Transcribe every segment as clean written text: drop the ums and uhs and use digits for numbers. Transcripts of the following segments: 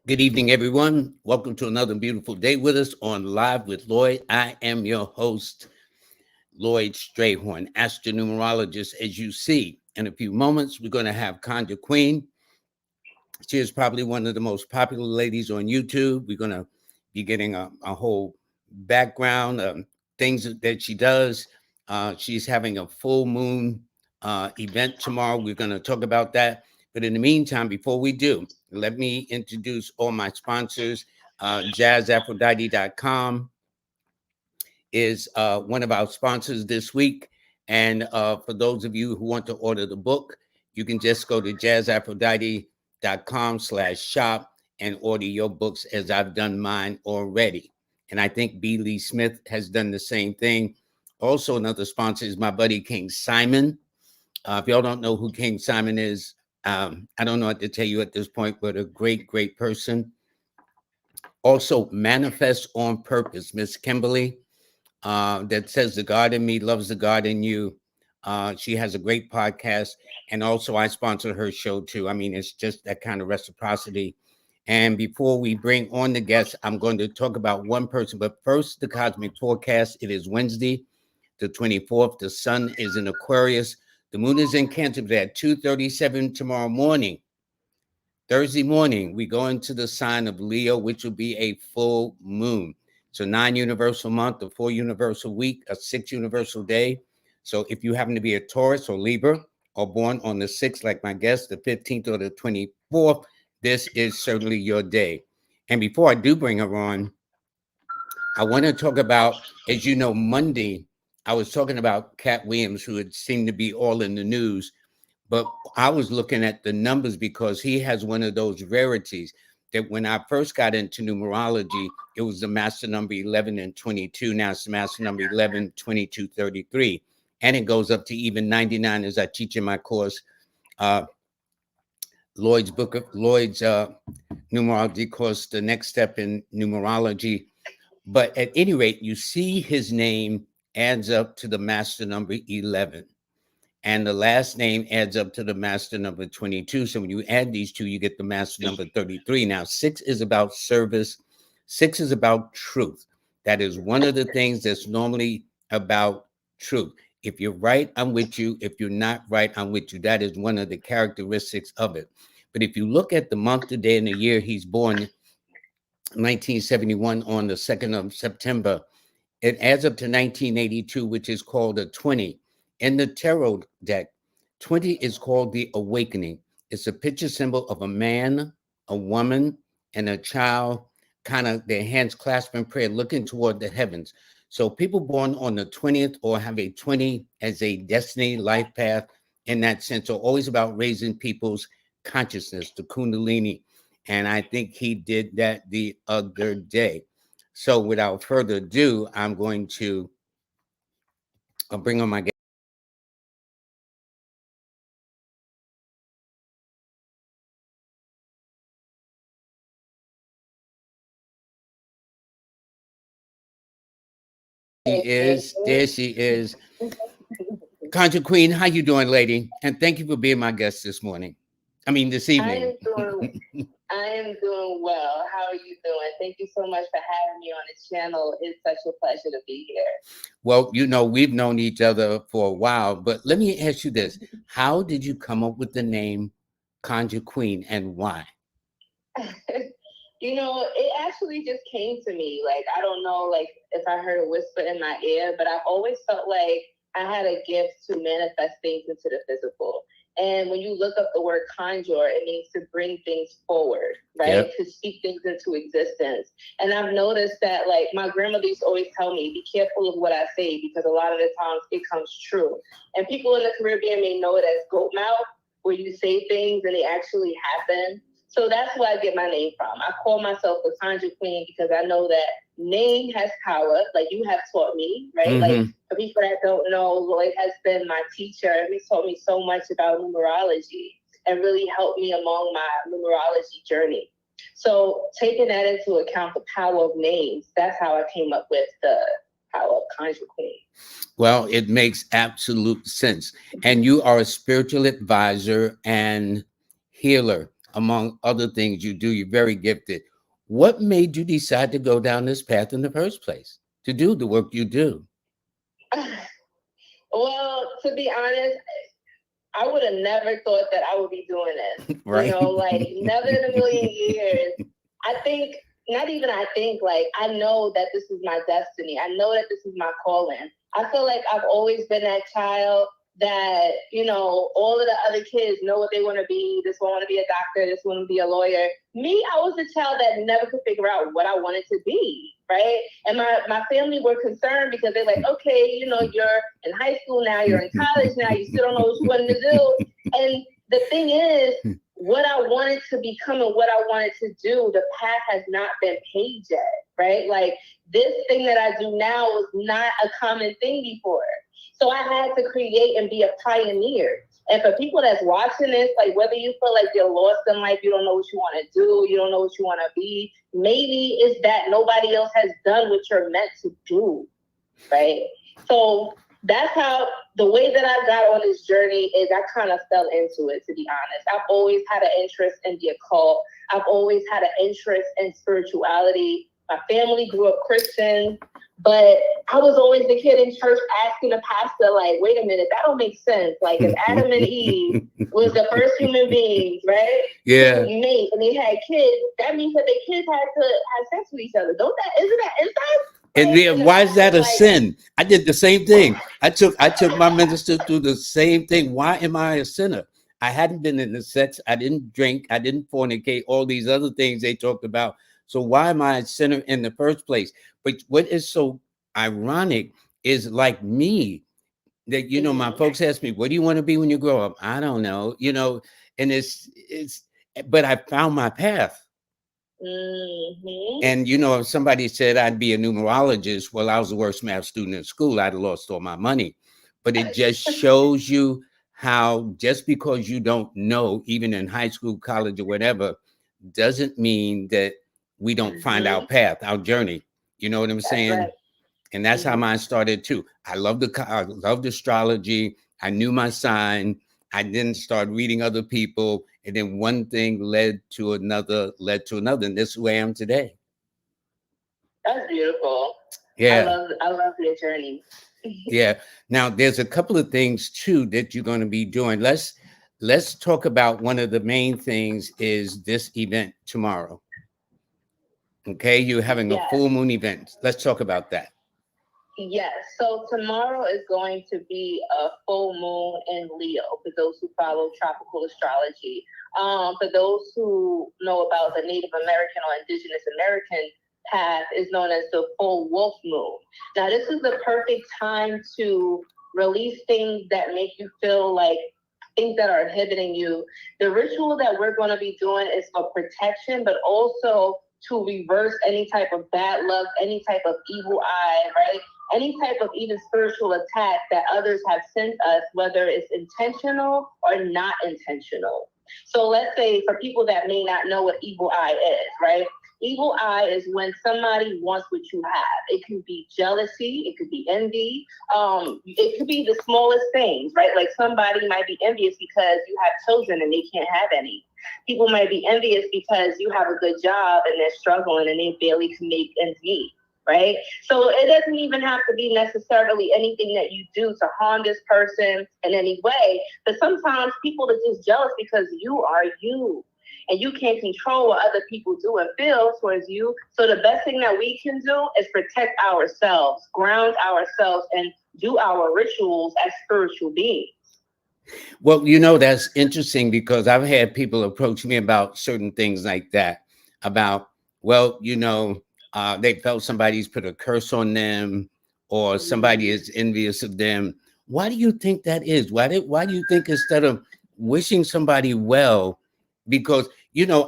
Good evening, everyone. Welcome to another beautiful day with us on Live with Lloyd. I am your host, Lloyd Strayhorn, astronumerologist. As you see, in a few moments, we're going to have Conjure Queen. She is probably one of the most popular ladies on YouTube. We're going to be getting a whole background of things that she does. She's having a full moon event tomorrow. We're going to talk about that. But in the meantime, before we do, let me introduce all my sponsors. JazzAphrodite.com is one of our sponsors this week. And for those of you who want to order the book, you can just go to jazzaphrodite.com/shop and order your books, as I've done mine already. And I think B. Lee Smith has done the same thing. Also, another sponsor is my buddy King Simon. If y'all don't know who King Simon is, I don't know what to tell you at this point, but a great, great person. Also, Manifest on Purpose, Miss Kimberly, that says the God in me loves the God in you. She has a great podcast. And also, I sponsor her show too. I mean, it's just that kind of reciprocity. And before we bring on the guests, I'm going to talk about one person. But first, the cosmic forecast. It is Wednesday, the 24th. The sun is in Aquarius. The moon is in Cancer at 2:37 tomorrow morning. Thursday morning, we go into the sign of Leo, which will be a full moon. So 9 universal month, a 4 universal week, a 6 universal day. So if you happen to be a Taurus or Libra or born on the 6th, like my guest, the 15th or the 24th, this is certainly your day. And before I do bring her on, I want to talk about, as you know, Monday, I was talking about Cat Williams, who had seemed to be all in the news. But I was looking at the numbers because he has one of those rarities that when I first got into numerology, it was the master number 11 and 22. Now it's the master number 11, 22, 33. And it goes up to even 99 as I teach in my course, Lloyd's numerology course, the next step in numerology. But at any rate, you see his name adds up to the master number 11. And the last name adds up to the master number 22. So when you add these two, you get the master number 33. Now, 6 is about service. 6 is about truth. That is one of the things that's normally about truth. If you're right, I'm with you. If you're not right, I'm with you. That is one of the characteristics of it. But if you look at the month, the day, and the year he's born, 1971 on the 2nd of September, it adds up to 1982, which is called a 20. In the tarot deck, 20 is called the awakening. It's a picture symbol of a man, a woman, and a child, kind of their hands clasped in prayer, looking toward the heavens. So people born on the 20th or have a 20 as a destiny, life path in that sense are always about raising people's consciousness, the Kundalini. And I think he did that the other day. So without further ado, I'm going to bring on my guest. There she is. Conjure Queen, how you doing, lady? And thank you for being my guest this morning. I mean, this evening. I am doing well. How are you doing? Thank you so much for having me on the channel. It's such a pleasure to be here. Well, you know, we've known each other for a while, but let me ask you this. How did you come up with the name Conjure Queen and why? It actually just came to me. Like, I don't know, like, if I heard a whisper in my ear, but I've always felt like I had a gift to manifest things into the physical. And when you look up the word conjure, it means to bring things forward, right? Yep. To speak things into existence. And I've noticed that, like, my grandmother used to always tell me, be careful of what I say, because a lot of the times it comes true. And people in the Caribbean may know it as goat mouth, where you say things and they actually happen. So that's where I get my name from. I call myself the Conjure Queen because I know that name has power, like you have taught me, right? Mm-hmm. Like, for people that don't know, Lloyd has been my teacher. He taught me so much about numerology and really helped me along my numerology journey. So taking that into account, the power of names, that's how I came up with the power of Conjure Queen. Well, it makes absolute sense. And you are a spiritual advisor and healer. among other things you do. You're very gifted. What made you decide to go down this path in the first place to do the work you do? Well, to be honest, I would have never thought that I would be doing this. Right. Like never in a million years. I think, not even I think, like I know that this is my destiny. I know that this is my calling. I feel like I've always been that child that, all of the other kids know what they want to be. This one want to be a doctor, this one want to be a lawyer. Me, I was a child that never could figure out what I wanted to be, right? And my family were concerned because they're like, okay, you're in high school now, you're in college now, you still don't know what you want to do. And the thing is, what I wanted to become and what I wanted to do, the path has not been paved yet, right? Like this thing that I do now was not a common thing before. So I had to create and be a pioneer. And for people that's watching this, like whether you feel like you're lost in life, you don't know what you want to do, you don't know what you want to be, maybe it's that nobody else has done what you're meant to do, right? So that's how the way that I got on this journey is I kind of fell into it, to be honest. I've always had an interest in the occult. I've always had an interest in spirituality. My family grew up Christian, but I was always the kid in church asking the pastor, like, wait a minute, that don't make sense. Like, if Adam and Eve was the first human beings, right? Yeah. To mate, and they had kids, that means that their kids had to have sex with each other. Isn't that incest? And then why is that a sin? I did the same thing. I took my minister through the same thing. Why am I a sinner? I hadn't been in the sex. I didn't drink. I didn't fornicate. All these other things they talked about. So why am I a sinner in the first place? But what is so ironic is like me that my folks ask me, "What do you want to be when you grow up?" I don't know. And it's but I found my path. Mm-hmm. And if somebody said I'd be a numerologist, well, I was the worst math student in school. I'd have lost all my money. But it just shows you how just because you don't know, even in high school, college, or whatever, doesn't mean that we don't find our path, our journey. You know what I'm saying? Right. And that's how mine started too. I loved astrology. I knew my sign. I then started reading other people, and then one thing led to another, and this is where I am today. That's beautiful. Yeah. I love your journey. Yeah. Now there's a couple of things too that you're going to be doing. Let's talk about one of the main things is this event tomorrow. Okay, you're having a full moon event. Let's talk about that. Yes. So tomorrow is going to be a full moon in Leo for those who follow tropical astrology. For those who know about the Native American or Indigenous American path, is known as the full wolf moon. Now, this is the perfect time to release things that make you feel like things that are inhibiting you. The ritual that we're going to be doing is for protection, but also to reverse any type of bad luck, any type of evil eye, right? Any type of even spiritual attack that others have sent us, whether it's intentional or not intentional. So let's say for people that may not know what evil eye is, right? Evil eye is when somebody wants what you have. It could be jealousy, it could be envy, it could be the smallest things, right? Like somebody might be envious because you have children and they can't have any. People might be envious because you have a good job and they're struggling and they barely can make ends meet, right? So it doesn't even have to be necessarily anything that you do to harm this person in any way. But sometimes people are just jealous because you are you. And you can't control what other people do and feel towards you. So the best thing that we can do is protect ourselves, ground ourselves, and do our rituals as spiritual beings. Well, that's interesting because I've had people approach me about certain things like that. About, well, they felt somebody's put a curse on them or somebody is envious of them. Why do you think that is? Why do you think instead of wishing somebody well, because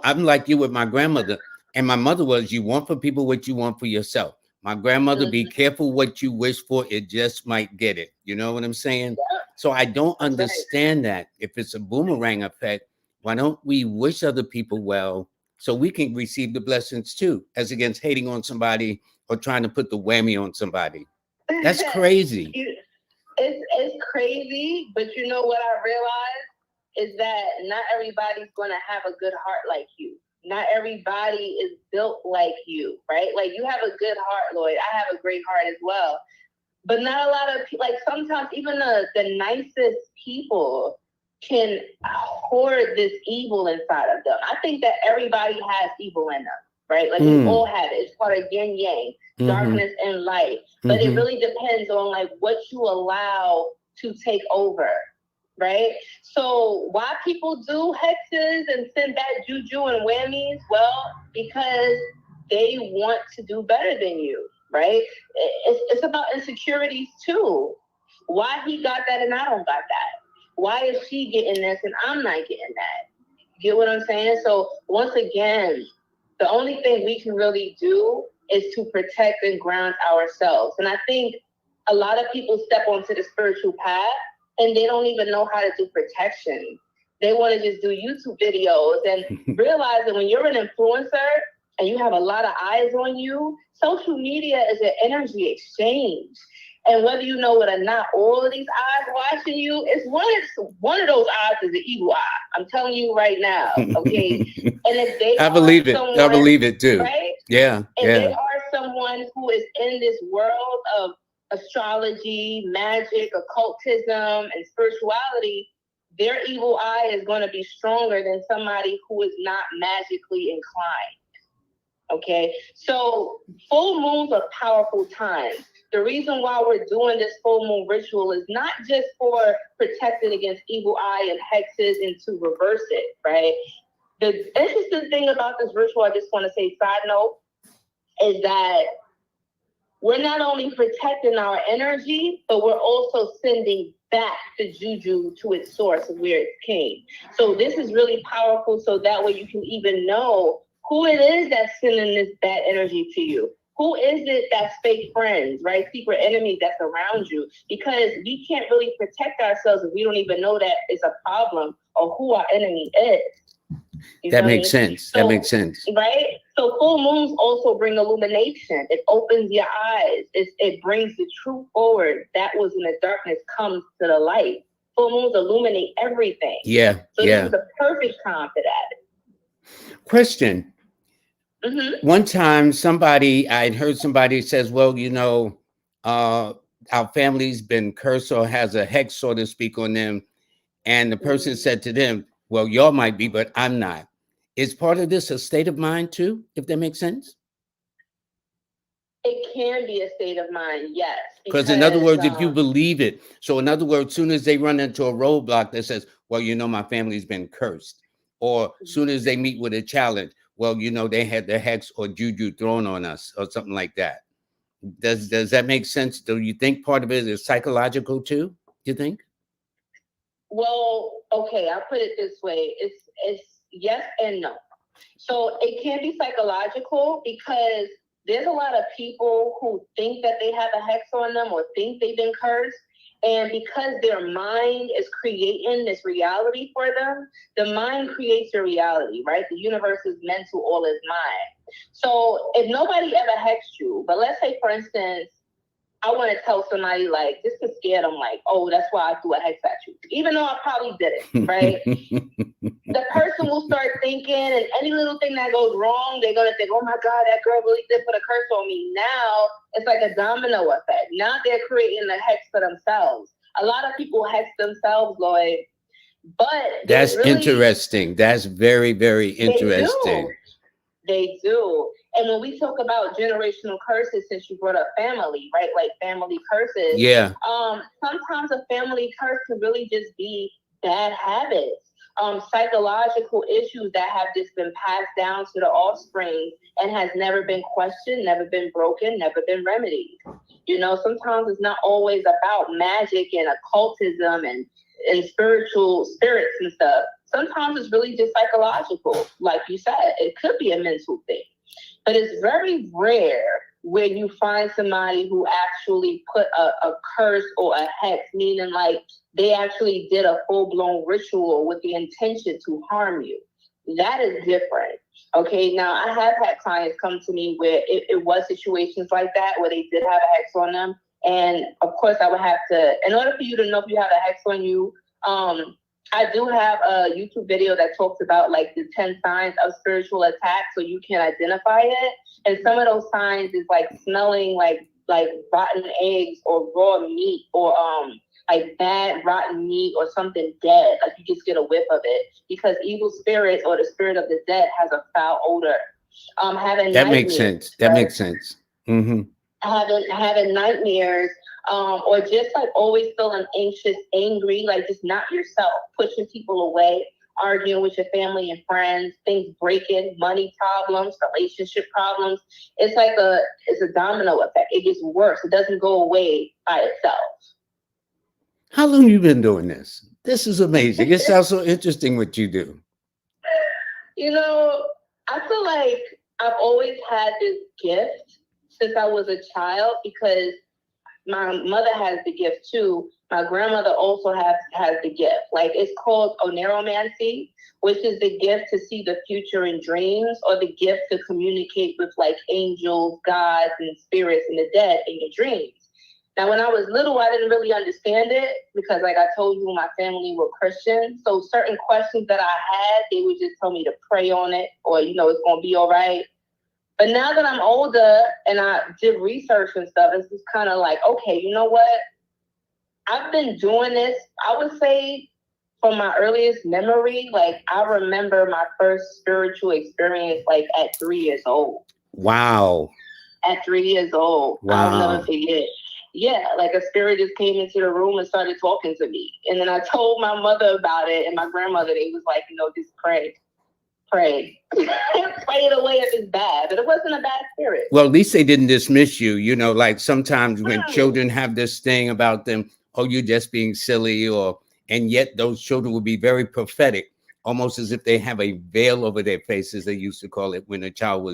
I'm like you with my grandmother, and my mother was, you want for people what you want for yourself. My grandmother, be careful what you wish for, it just might get it. You know what I'm saying? So I don't understand that. If it's a boomerang effect, why don't we wish other people well so we can receive the blessings too, as against hating on somebody or trying to put the whammy on somebody? That's crazy. It's crazy, but you know what I realized? is that not everybody's going to have a good heart like you. Not everybody is built like you, right? Like, you have a good heart, Lloyd. I have a great heart as well. But not a lot of people, like, sometimes even the nicest people can hoard this evil inside of them. I think that everybody has evil in them, right? Like, we all have it. It's part of yin yang, darkness and light. But it really depends on, like, what you allow to take over, right? So why people do hexes and send bad juju and whammies? Well, because they want to do better than you, right? It's about insecurities too. Why he got that and I don't got that? Why is she getting this and I'm not getting that? Get what I'm saying? So once again, the only thing we can really do is to protect and ground ourselves. And I think a lot of people step onto the spiritual path and they don't even know how to do protection. They want to just do YouTube videos and realize that when you're an influencer and you have a lot of eyes on you, social media is an energy exchange. And whether you know it or not, all of these eyes watching you, it's one of those eyes is an evil eye. I'm telling you right now, okay? And if they I believe it. someone, I believe it too. Right? Yeah. If they are someone who is in this world of astrology, magic, occultism, and spirituality, their evil eye is going to be stronger than somebody who is not magically inclined. Okay, so full moons are powerful times. The reason why we're doing this full moon ritual is not just for protecting against evil eye and hexes and to reverse it, right? The interesting thing about this ritual, I just want to say, side note, is that we're not only protecting our energy, but we're also sending back the juju to its source of where it came. So this is really powerful, so that way you can even know who it is that's sending this bad energy to you. Who is it that's fake friends, right? Secret enemies that's around you. Because we can't really protect ourselves if we don't even know that it's a problem or who our enemy is. That makes sense. That makes sense. Right? So full moons also bring illumination. It opens your eyes. It brings the truth forward. That was in the darkness comes to the light. Full moons illuminate everything. Yeah. So this is the perfect time for that. Question. One time I'd heard somebody says, well, you know, our family's been cursed or has a hex, so to speak, on them. And the person said to them, well, y'all might be, but I'm not. Is part of this a state of mind too, if that makes sense? It can be a state of mind, yes. Because in other words, if you believe it, so in other words, soon as they run into a roadblock that says, well, you know, my family's been cursed, or soon as they meet with a challenge, well, you know, they had the hex or juju thrown on us or something like that. Does that make sense? Do you think part of it is psychological too? Do you think? Well, okay, I'll put it this way. It's yes and no. So it can be psychological because there's a lot of people who think that they have a hex on them or think they've been cursed. And because their mind is creating this reality for them, the mind creates your reality, right? The universe is mental, all is mind. So if nobody ever hexed you, but let's say, for instance, I want to tell somebody, like, just to scare them, like, oh, that's why I threw a hex at you. Even though I probably didn't, right? The person will start thinking, and any little thing that goes wrong, they're going to think, oh my God, that girl really did put a curse on me. Now it's like a domino effect. Now they're creating a hex for themselves. A lot of people hex themselves, Lloyd. But that's really interesting. That's very, very interesting. They do. And when we talk about generational curses, since you brought up family, right? Like family curses. Yeah. Sometimes a family curse can really just be bad habits. Psychological issues that have just been passed down to the offspring and has never been questioned, never been broken, never been remedied. You know, sometimes it's not always about magic and occultism and spiritual spirits and stuff. Sometimes it's really just psychological. Like you said, it could be a mental thing. But it's very rare when you find somebody who actually put a curse or a hex, meaning like they actually did a full-blown ritual with the intention to harm you. That is different. Okay, now I have had clients come to me where it was situations like that where they did have a hex on them. And of course I would have to, in order for you to know if you have a hex on you, I do have a YouTube video that talks about like the 10 signs of spiritual attack so you can identify it. And some of those signs is like smelling like rotten eggs or raw meat or like bad rotten meat or something dead. Like you just get a whiff of it because evil spirits or the spirit of the dead has a foul odor. Having That makes nightmares, sense. That right? makes sense. Mm-hmm. Having nightmares, or just like always feeling anxious, angry, like just not yourself, pushing people away, arguing with your family and friends, things breaking, money problems, relationship problems. It's a domino effect. It gets worse. It doesn't go away by itself. How long you been doing this? This is amazing. It sounds so interesting what you do. You know, I feel like I've always had this gift since I was a child because my mother has the gift too. My grandmother also has the gift. Like it's called Onomancy, which is the gift to see the future in dreams, or the gift to communicate with like angels, gods, and spirits and the dead in your dreams. Now, when I was little, I didn't really understand it because, like I told you, my family were Christian. So certain questions that I had, they would just tell me to pray on it, or it's gonna be all right. But now that I'm older and I did research and stuff, it's just kind of like, okay, you know what? I've been doing this, I would say, from my earliest memory. Like, I remember my first spiritual experience, like, at 3 years old. Wow. At 3 years old. I'll never Wow. forget. Yeah, like a spirit just came into the room and started talking to me. And then I told my mother about it, and my grandmother, they was like, just pray. Pray. Pray it away if it's bad. But it wasn't a bad spirit. Well, at least they didn't dismiss you. Like sometimes when children have this thing about them, oh, you're just being silly, and yet those children will be very prophetic, almost as if they have a veil over their faces, they used to call it when a child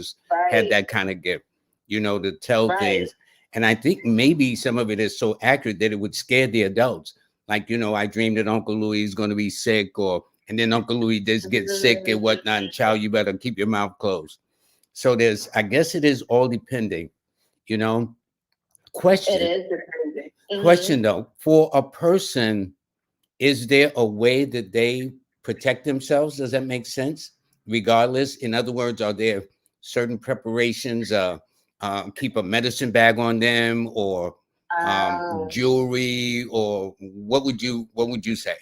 had that kind of gift, to tell things. And I think maybe some of it is so accurate that it would scare the adults. Like, I dreamed that Uncle Louis is going to be sick, and then Uncle Louis does get sick and whatnot, and child, you better keep your mouth closed. So I guess it is all depending, you know. It Question, is dependent. question though, for a person, is there a way that they protect themselves? Does that make sense? Regardless, in other words, are there certain preparations? Keep a medicine bag on them, or jewelry, or what would you say?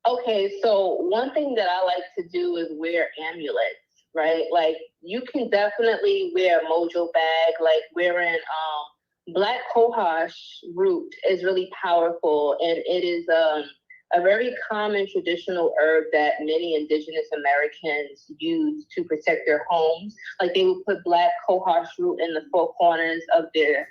Okay, so one thing that I like to do is wear amulets, right? Like you can definitely wear a mojo bag, like wearing black cohosh root is really powerful, and it is a very common traditional herb that many indigenous Americans use to protect their homes. Like they would put black cohosh root in the four corners of their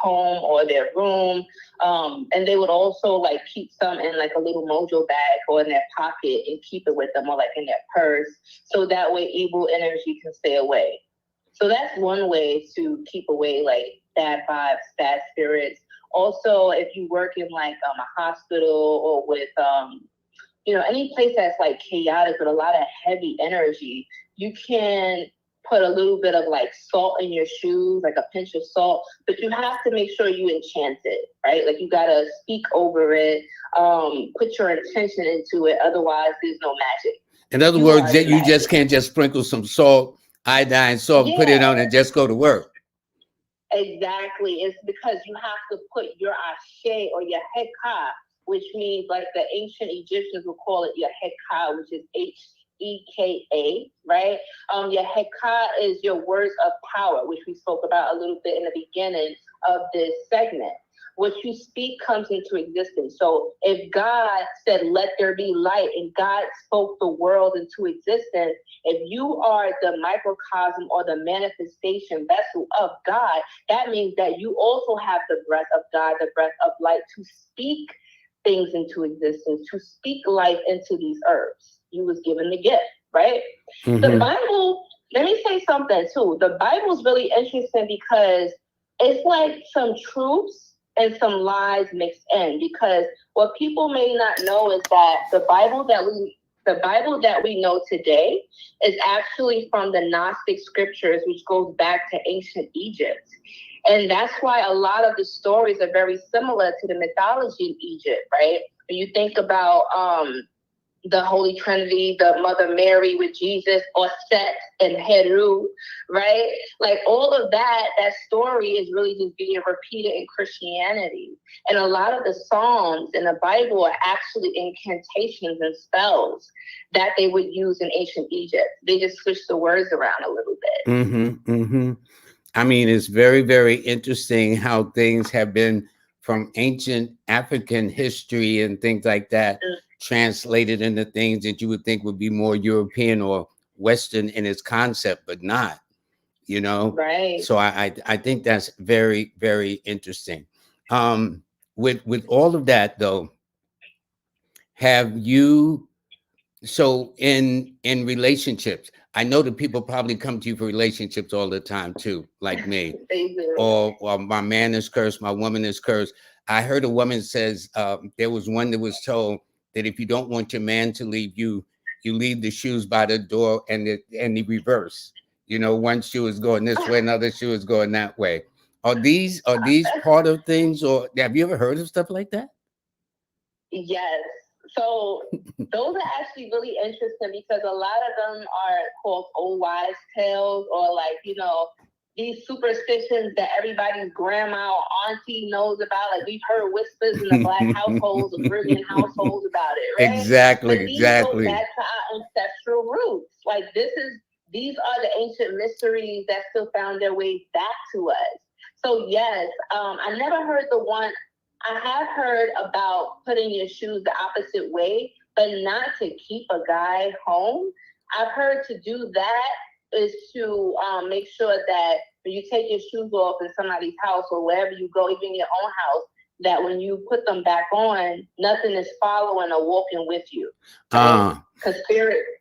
home or their room, and they would also like keep some in like a little mojo bag or in their pocket and keep it with them, or like in their purse, so that way evil energy can stay away. So that's one way to keep away like bad vibes, bad spirits. Also, if you work in like a hospital or with any place that's like chaotic with a lot of heavy energy, you can put a little bit of like salt in your shoes, like a pinch of salt, but you have to make sure you enchant it, right? Like you gotta speak over it, put your intention into it. Otherwise, there's no magic. In other You words, are that the you magic. just can't just sprinkle some salt, iodine salt, and put it Yeah, on and just go to work. exactly. It's because you have to put your ashe or your heka, which means like the ancient Egyptians would call it your heka, which is Heka, right? Your heka is your words of power, which we spoke about a little bit in the beginning of this segment. What you speak comes into existence. So if God said, let there be light, and God spoke the world into existence, if you are the microcosm or the manifestation vessel of God, that means that you also have the breath of God, the breath of light, to speak things into existence, to speak life into these herbs. You was given the gift, right? The Bible, let me say something too. The Bible is really interesting because it's like some truths and some lies mixed in, because what people may not know is that the Bible that we know today is actually from the Gnostic scriptures, which goes back to ancient Egypt. And that's why a lot of the stories are very similar to the mythology in Egypt, right? when you think about the Holy Trinity, the Mother Mary with Jesus, or Set and Heru, right? Like all of that story is really just being repeated in Christianity. And a lot of the Psalms in the Bible are actually incantations and spells that they would use in ancient Egypt. They just switched the words around a little bit. Mm-hmm, mm-hmm. I mean, it's very, very interesting how things have been from ancient African history and things like that translated into things that you would think would be more European or Western in its concept, but not, you know? Right. So I think that's very, very interesting. With all of that though, have you, so in relationships, I know that people probably come to you for relationships all the time too, like me. They do. Or my man is cursed, my woman is cursed. I heard a woman says there was one that was told that if you don't want your man to leave you, you leave the shoes by the door and the reverse. You know, one shoe is going this way, another shoe is going that way. Are these part of things, or have you ever heard of stuff like that? Yes. So those are actually really interesting because a lot of them are called old wives' tales, or like, you know, these superstitions that everybody's grandma or auntie knows about. Like we've heard whispers in the Black households or Caribbean households about it, right? Exactly, but these exactly. go back to our ancestral roots. Like these are the ancient mysteries that still found their way back to us. So yes, I never heard the one. I have heard about putting your shoes the opposite way, but not to keep a guy home. I've heard to do that is to make sure that when you take your shoes off in somebody's house or wherever you go, even your own house, that when you put them back on, nothing is following or walking with you. Right? Because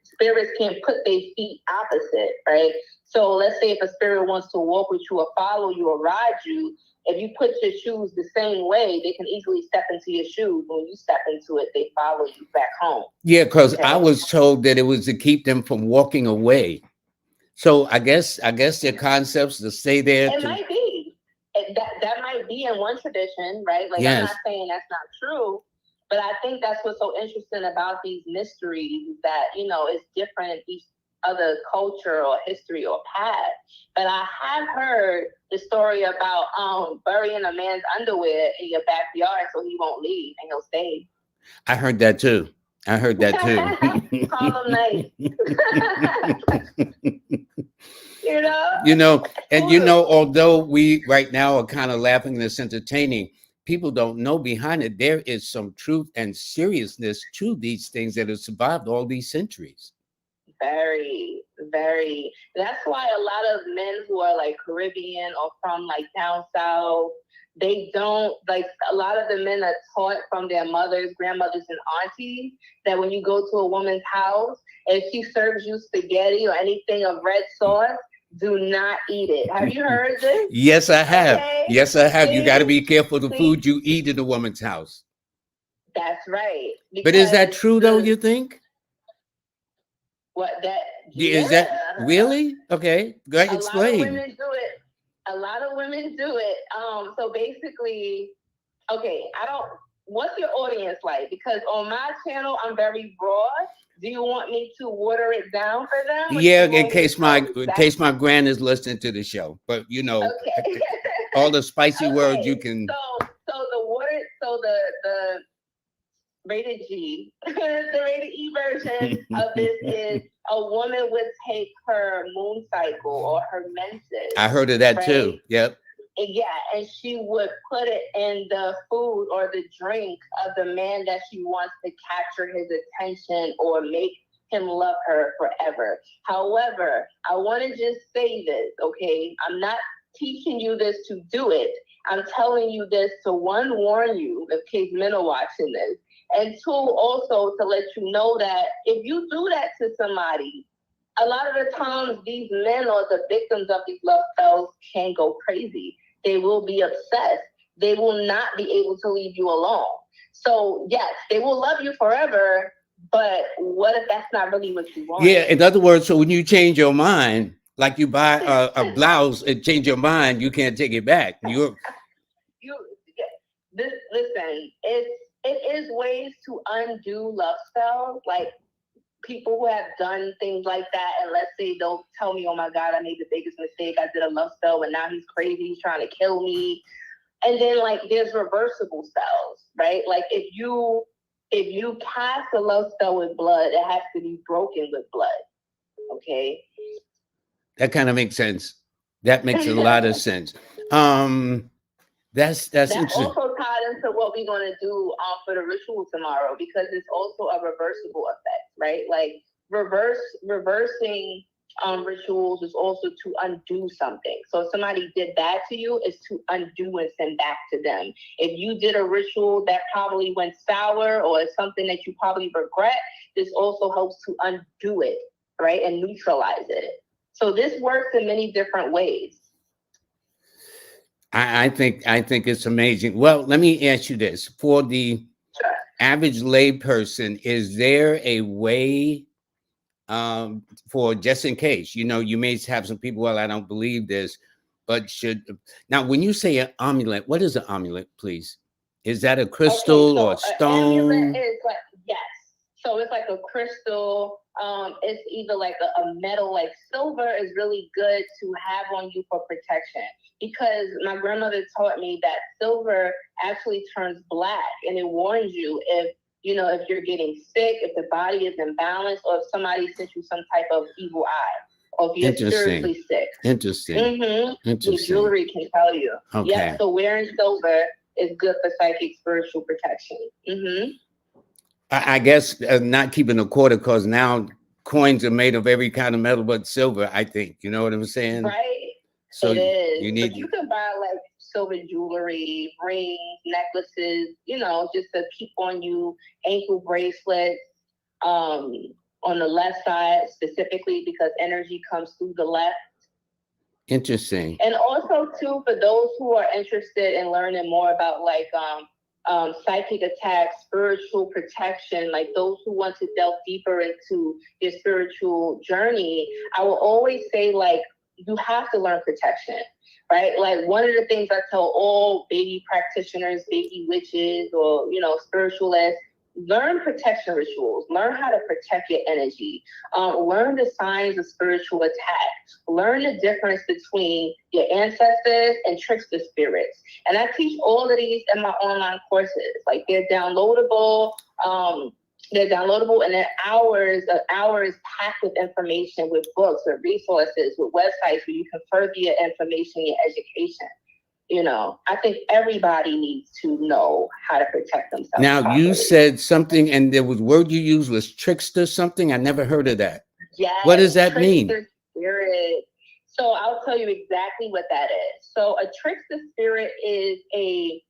spirits can't put their feet opposite, right? So let's say if a spirit wants to walk with you or follow you or ride you, if you put your shoes the same way, they can easily step into your shoes. When you step into it, they follow you back home. Yeah, because I was told that it was to keep them from walking away. So I guess their concepts to stay there. It might be. That might be in one tradition, right? Like yes. I'm not saying that's not true, but I think that's what's so interesting about these mysteries, that, you know, it's different each other culture or history or path. But I have heard the story about burying a man's underwear in your backyard so he won't leave and he'll stay. I heard that too. Harlem Night. You know, although we right now are kind of laughing and it's entertaining, people don't know behind it there is some truth and seriousness to these things that have survived all these centuries. Very, very. That's why a lot of men who are like Caribbean or from like down south, they don't, like, a lot of the men are taught from their mothers, grandmothers, and aunties that when you go to a woman's house, if she serves you spaghetti or anything of red sauce, do not eat it. Have you heard this? Yes, I have. Okay. Yes, I have. You got to be careful the food you eat in a woman's house. That's right. But is that true though, you think? What that? Is that really? Okay, go ahead, explain. A lot of women do it. A lot of women do it. So basically, okay, what's your audience like? Because on my channel, I'm very broad. Do you want me to water it down for them? Yeah, in case my grand is listening to the show. But you know, okay. All the spicy words you can. So the rated G, the rated E version of this is a woman would take her moon cycle or her menses. I heard of that too. Yep. Yeah, and she would put it in the food or the drink of the man that she wants to capture his attention or make him love her forever. However, I want to just say this, okay? I'm not teaching you this to do it. I'm telling you this to, one, warn you in case men are watching this, and two, also to let you know that if you do that to somebody, a lot of the times these men or the victims of these love spells can go crazy. They will be obsessed. They will not be able to leave you alone. So yes, they will love you forever, but what if that's not really what you want? Yeah, in other words, so when you change your mind, like you buy a blouse and change your mind, you can't take it back. Listen, it is ways to undo love spells, like people who have done things like that, and let's say they'll tell me, oh my God, I made the biggest mistake. I did a love spell and now he's crazy, he's trying to kill me. And then like there's reversible spells, right? Like if you cast a love spell with blood, it has to be broken with blood. Okay. That kind of makes sense. That makes a lot of sense. That's interesting. Also tied into what we're going to do for the ritual tomorrow, because it's also a reversible effect, right? Like reversing rituals is also to undo something. So if somebody did that to you, it's to undo and send back to them. If you did a ritual that probably went sour or something that you probably regret, this also helps to undo it, right? And neutralize it. So this works in many different ways. I think it's amazing. Well, let me ask you this. For the average layperson, is there a way for, just in case, you know, you may have some people, well, I don't believe this, but now when you say an amulet, what is an amulet, please? Is that a crystal or a stone? Amulet is like, yes. So it's like a crystal. It's either like a metal, like silver is really good to have on you for protection, because my grandmother taught me that silver actually turns black, and it warns you if you're getting sick, if the body is imbalanced, or if somebody sent you some type of evil eye, or if you're seriously sick. Interesting. The jewelry can tell you. Okay. Yeah, so wearing silver is good for psychic spiritual protection. I guess not keeping a quarter, because now coins are made of every kind of metal but silver, I think. You know what I'm saying? Right. So it is. But you can buy like silver jewelry, rings, necklaces, just to keep on you, ankle bracelets, on the left side specifically, because energy comes through the left. Interesting. And also too, for those who are interested in learning more about like psychic attacks, spiritual protection, like those who want to delve deeper into your spiritual journey, I will always say, like, you have to learn protection, right? Like one of the things I tell all baby practitioners, baby witches, or, spiritualists, learn protection rituals, learn how to protect your energy, learn the signs of spiritual attack, learn the difference between your ancestors and trickster spirits. And I teach all of these in my online courses. Like they're downloadable, and they're hours packed with information, with books, with resources, with websites where you can further your information, your education. I think everybody needs to know how to protect themselves. Now, properly. You said something, and there was word you used was trickster something. I never heard of that. Yes. What does that mean? Spirit. So I'll tell you exactly what that is. So a trickster spirit is a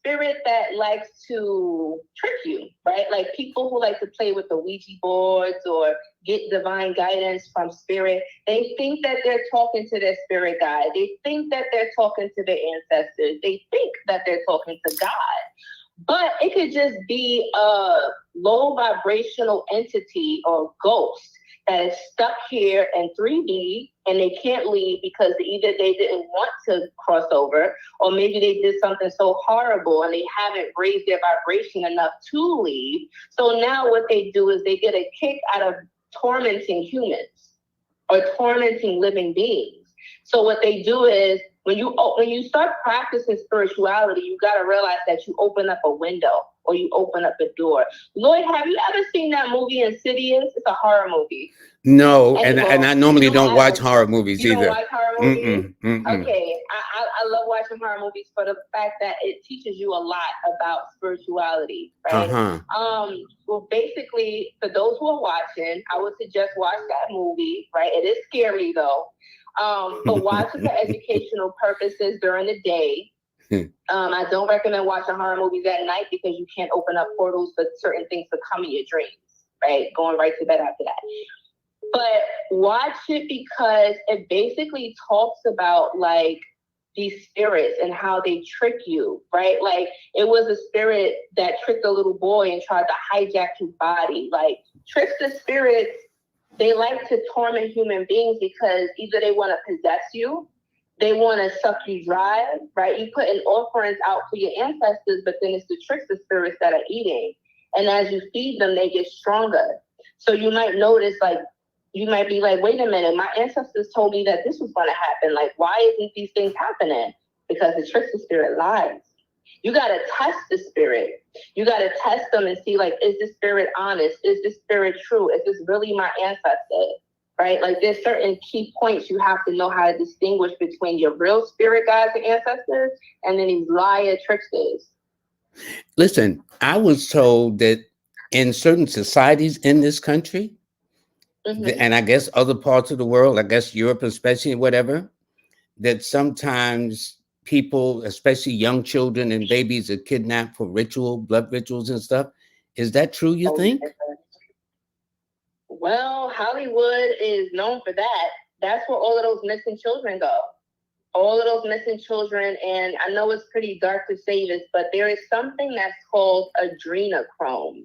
spirit that likes to trick you, right? Like people who like to play with the Ouija boards or get divine guidance from spirit. They think that they're talking to their spirit guide. They think that they're talking to their ancestors. They think that they're talking to God. But it could just be a low vibrational entity or ghost that is stuck here in 3D, and they can't leave because either they didn't want to cross over, or maybe they did something so horrible and they haven't raised their vibration enough to leave. So now what they do is they get a kick out of tormenting humans or tormenting living beings. So what they do is when you start practicing spirituality, you got to realize that you open up a window or you open up a door. Lloyd, have you ever seen that movie Insidious? It's a horror movie. No, and I normally don't watch horror movies either. You don't watch horror movies? Okay, I love watching horror movies for the fact that it teaches you a lot about spirituality, right? Well, basically, for those who are watching, I would suggest watch that movie, right? It is scary though. But watch it for educational purposes during the day. I don't recommend watching horror movies at night because you can't open up portals for certain things to come in your dreams, right? Going right to bed after that. But watch it because it basically talks about like these spirits and how they trick you, right? Like it was a spirit that tricked a little boy and tried to hijack his body. Like trickster spirits, they like to torment human beings because either they want to possess you, they want to suck you dry, right? You put an offerings out for your ancestors, but then it's the trickster spirits that are eating. And as you feed them, they get stronger. So you might notice, like, you might be like, wait a minute, my ancestors told me that this was going to happen. Like, why isn't these things happening? Because the trickster spirit lies. You got to test the spirit. You got to test them and see, like, is this spirit honest? Is this spirit true? Is this really my ancestor? Right? Like, there's certain key points you have to know how to distinguish between your real spirit guides and ancestors and then these liar tricksters. Listen, I was told that in certain societies in this country, and I guess other parts of the world, I guess Europe especially, whatever, that sometimes people, especially young children and babies, are kidnapped for blood rituals and stuff. Is that true, you think? Well, Hollywood is known for that. That's where all of those missing children go. All of those missing children, and I know it's pretty dark to say this, but there is something that's called adrenochrome.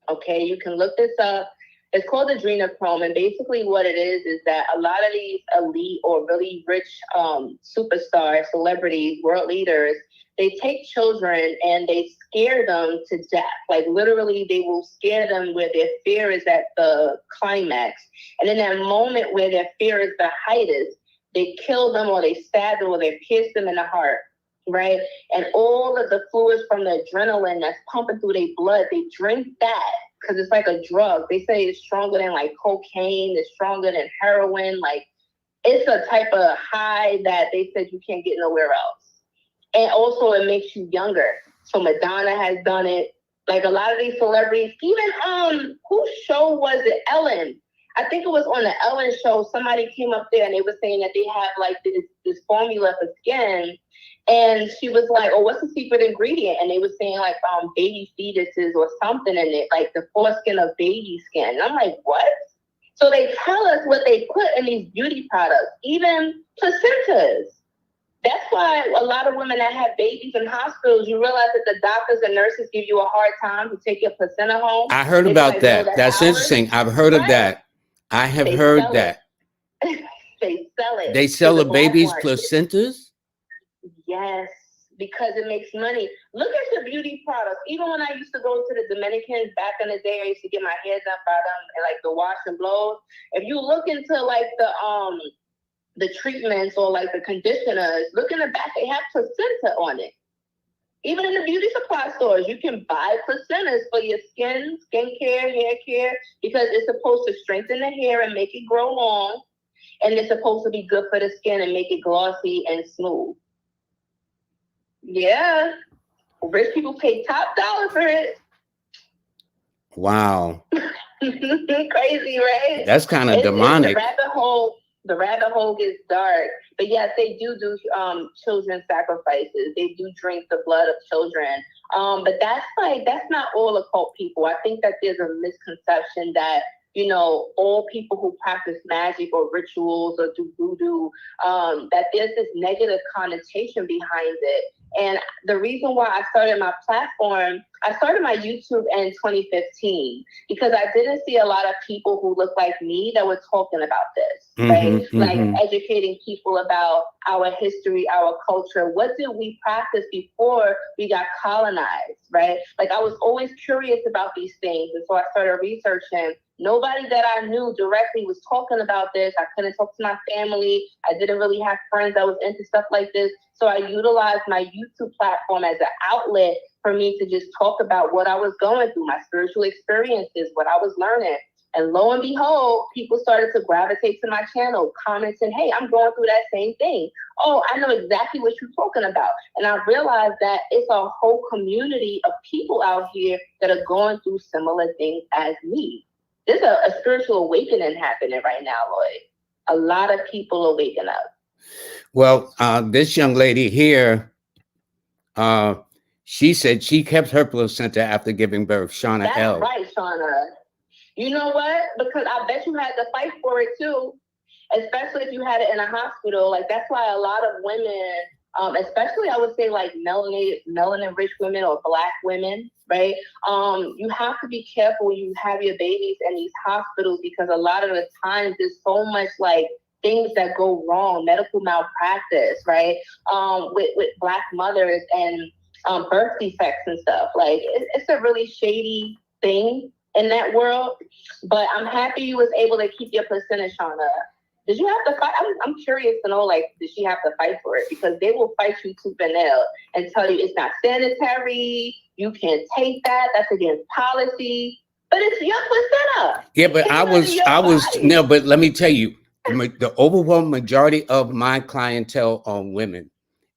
Okay, you can look this up. It's called adrenochrome, and basically what it is that a lot of these elite or really rich superstars, celebrities, world leaders, they take children and they scare them to death. Like, literally, they will scare them where their fear is at the climax. And in that moment where their fear is the highest, they kill them or they stab them or they pierce them in the heart, right? And all of the fluids from the adrenaline that's pumping through their blood, they drink that because it's like a drug. They say it's stronger than like cocaine, it's stronger than heroin. Like, it's a type of high that they said you can't get nowhere else. And also it makes you younger. So Madonna has done it. Like, a lot of these celebrities, even whose show was it? Ellen. I think it was on the Ellen show. Somebody came up there and they were saying that they have like this formula for skin. And she was like, oh, what's the secret ingredient? And they were saying like baby fetuses or something in it, like the foreskin of baby skin. And I'm like, what? So they tell us what they put in these beauty products, even placentas. That's why a lot of women that have babies in hospitals, you realize that the doctors and nurses give you a hard time to take your placenta home. I heard about that. No, that's interesting. I've heard of that. I have heard that. They sell it. They sell the baby's placentas? Yes, because it makes money. Look at your beauty products. Even when I used to go to the Dominicans back in the day, I used to get my hair done by them and like the wash and blows. If you look into like the treatments or like the conditioners, look in the back, they have placenta on it. Even in the beauty supply stores, you can buy placentas for your skin care, hair care, because it's supposed to strengthen the hair and make it grow long. And it's supposed to be good for the skin and make it glossy and smooth. Yeah. Rich people pay top dollar for it. Wow. Crazy, right? That's kind of demonic. The rabbit hole gets dark. But yes, they do children sacrifices. They do drink the blood of children. But that's not all occult people. I think that there's a misconception that, you know, all people who practice magic or rituals or do voodoo, that there's this negative connotation behind it. And the reason why I started my platform, I started my YouTube in 2015 because I didn't see a lot of people who look like me that were talking about this, right? Like educating people about our history, our culture. What did we practice before we got colonized, right? Like, I was always curious about these things. And so I started researching. Nobody that I knew directly was talking about this. I couldn't talk to my family. I didn't really have friends that was into stuff like this. So I utilized my YouTube platform as an outlet for me to just talk about what I was going through, my spiritual experiences, what I was learning. And lo and behold, people started to gravitate to my channel, commenting, hey, I'm going through that same thing. Oh, I know exactly what you're talking about. And I realized that it's a whole community of people out here that are going through similar things as me. There's a spiritual awakening happening right now, Lloyd. A lot of people are waking up. Well, this young lady here, she said she kept her placenta after giving birth. Shauna That's L. Right, Shauna. You know what? Because I bet you had to fight for it too, especially if you had it in a hospital. Like, that's why a lot of women, especially I would say like melanin-rich women or Black women, right? You have to be careful when you have your babies in these hospitals because a lot of the times there's so much like things that go wrong, medical malpractice, right? With Black mothers and birth defects and stuff. Like it's a really shady thing in that world. But I'm happy you was able to keep your placenta, Shauna. Did you have to fight? I'm curious to know, like, did she have to fight for it? Because they will fight you tooth and nail and tell you it's not sanitary. You can't take that. That's against policy. But it's your placenta. Yeah, but no, but let me tell you, the overwhelming majority of my clientele are women.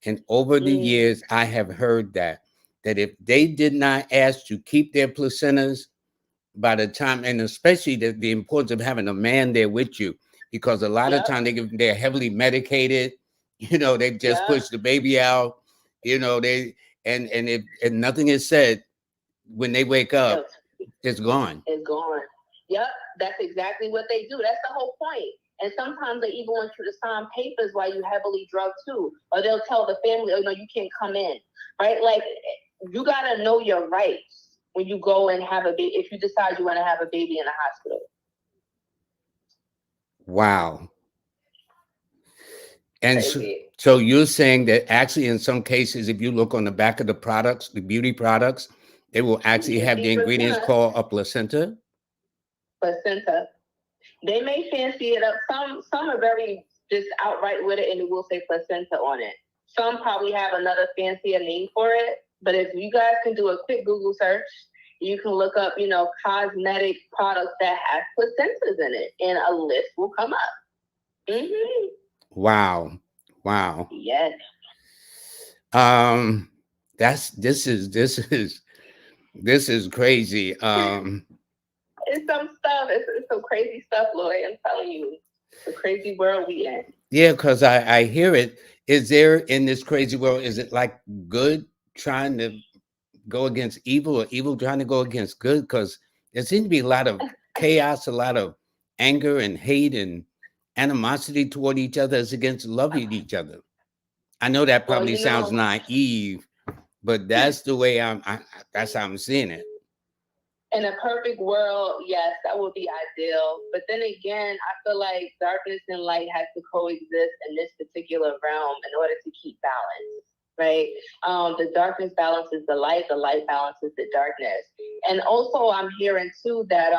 And over the years, I have heard that if they did not ask to keep their placentas by the time, and especially the importance of having a man there with you, because a lot of time they're heavily medicated, they just push the baby out, if nothing is said, when they wake up, it's gone. It's gone. Yep, that's exactly what they do. That's the whole point. And sometimes they even want you to sign papers while you heavily drugged too. Or they'll tell the family, oh no, you can't come in. Right? Like, you gotta know your rights when you go and have a baby, if you decide you want to have a baby in a hospital. Wow. And so you're saying that actually in some cases, if you look on the back of the products, the beauty products, they will actually have the ingredients called a placenta? Placenta. They may fancy it up. Some are very just outright with it and it will say placenta on it. Some probably have another fancier name for it. But if you guys can do a quick Google search, you can look up, cosmetic products that have placentas in it, and a list will come up. Mm-hmm. Wow. Yes. This is crazy. It's some stuff. It's some crazy stuff, Lloyd. I'm telling you, it's a crazy world we in. Yeah, because I hear it. Is there in this crazy world? Is it like good trying to go against evil, or evil trying to go against good? Because there seems to be a lot of chaos, a lot of anger and hate and animosity toward each other as against loving each other. I know that probably sounds naive, but that's the way that's how I'm seeing it. In a perfect world, yes, that would be ideal. But then again, I feel like darkness and light has to coexist in this particular realm in order to keep balance. Right? The darkness balances the light balances the darkness. And also I'm hearing too that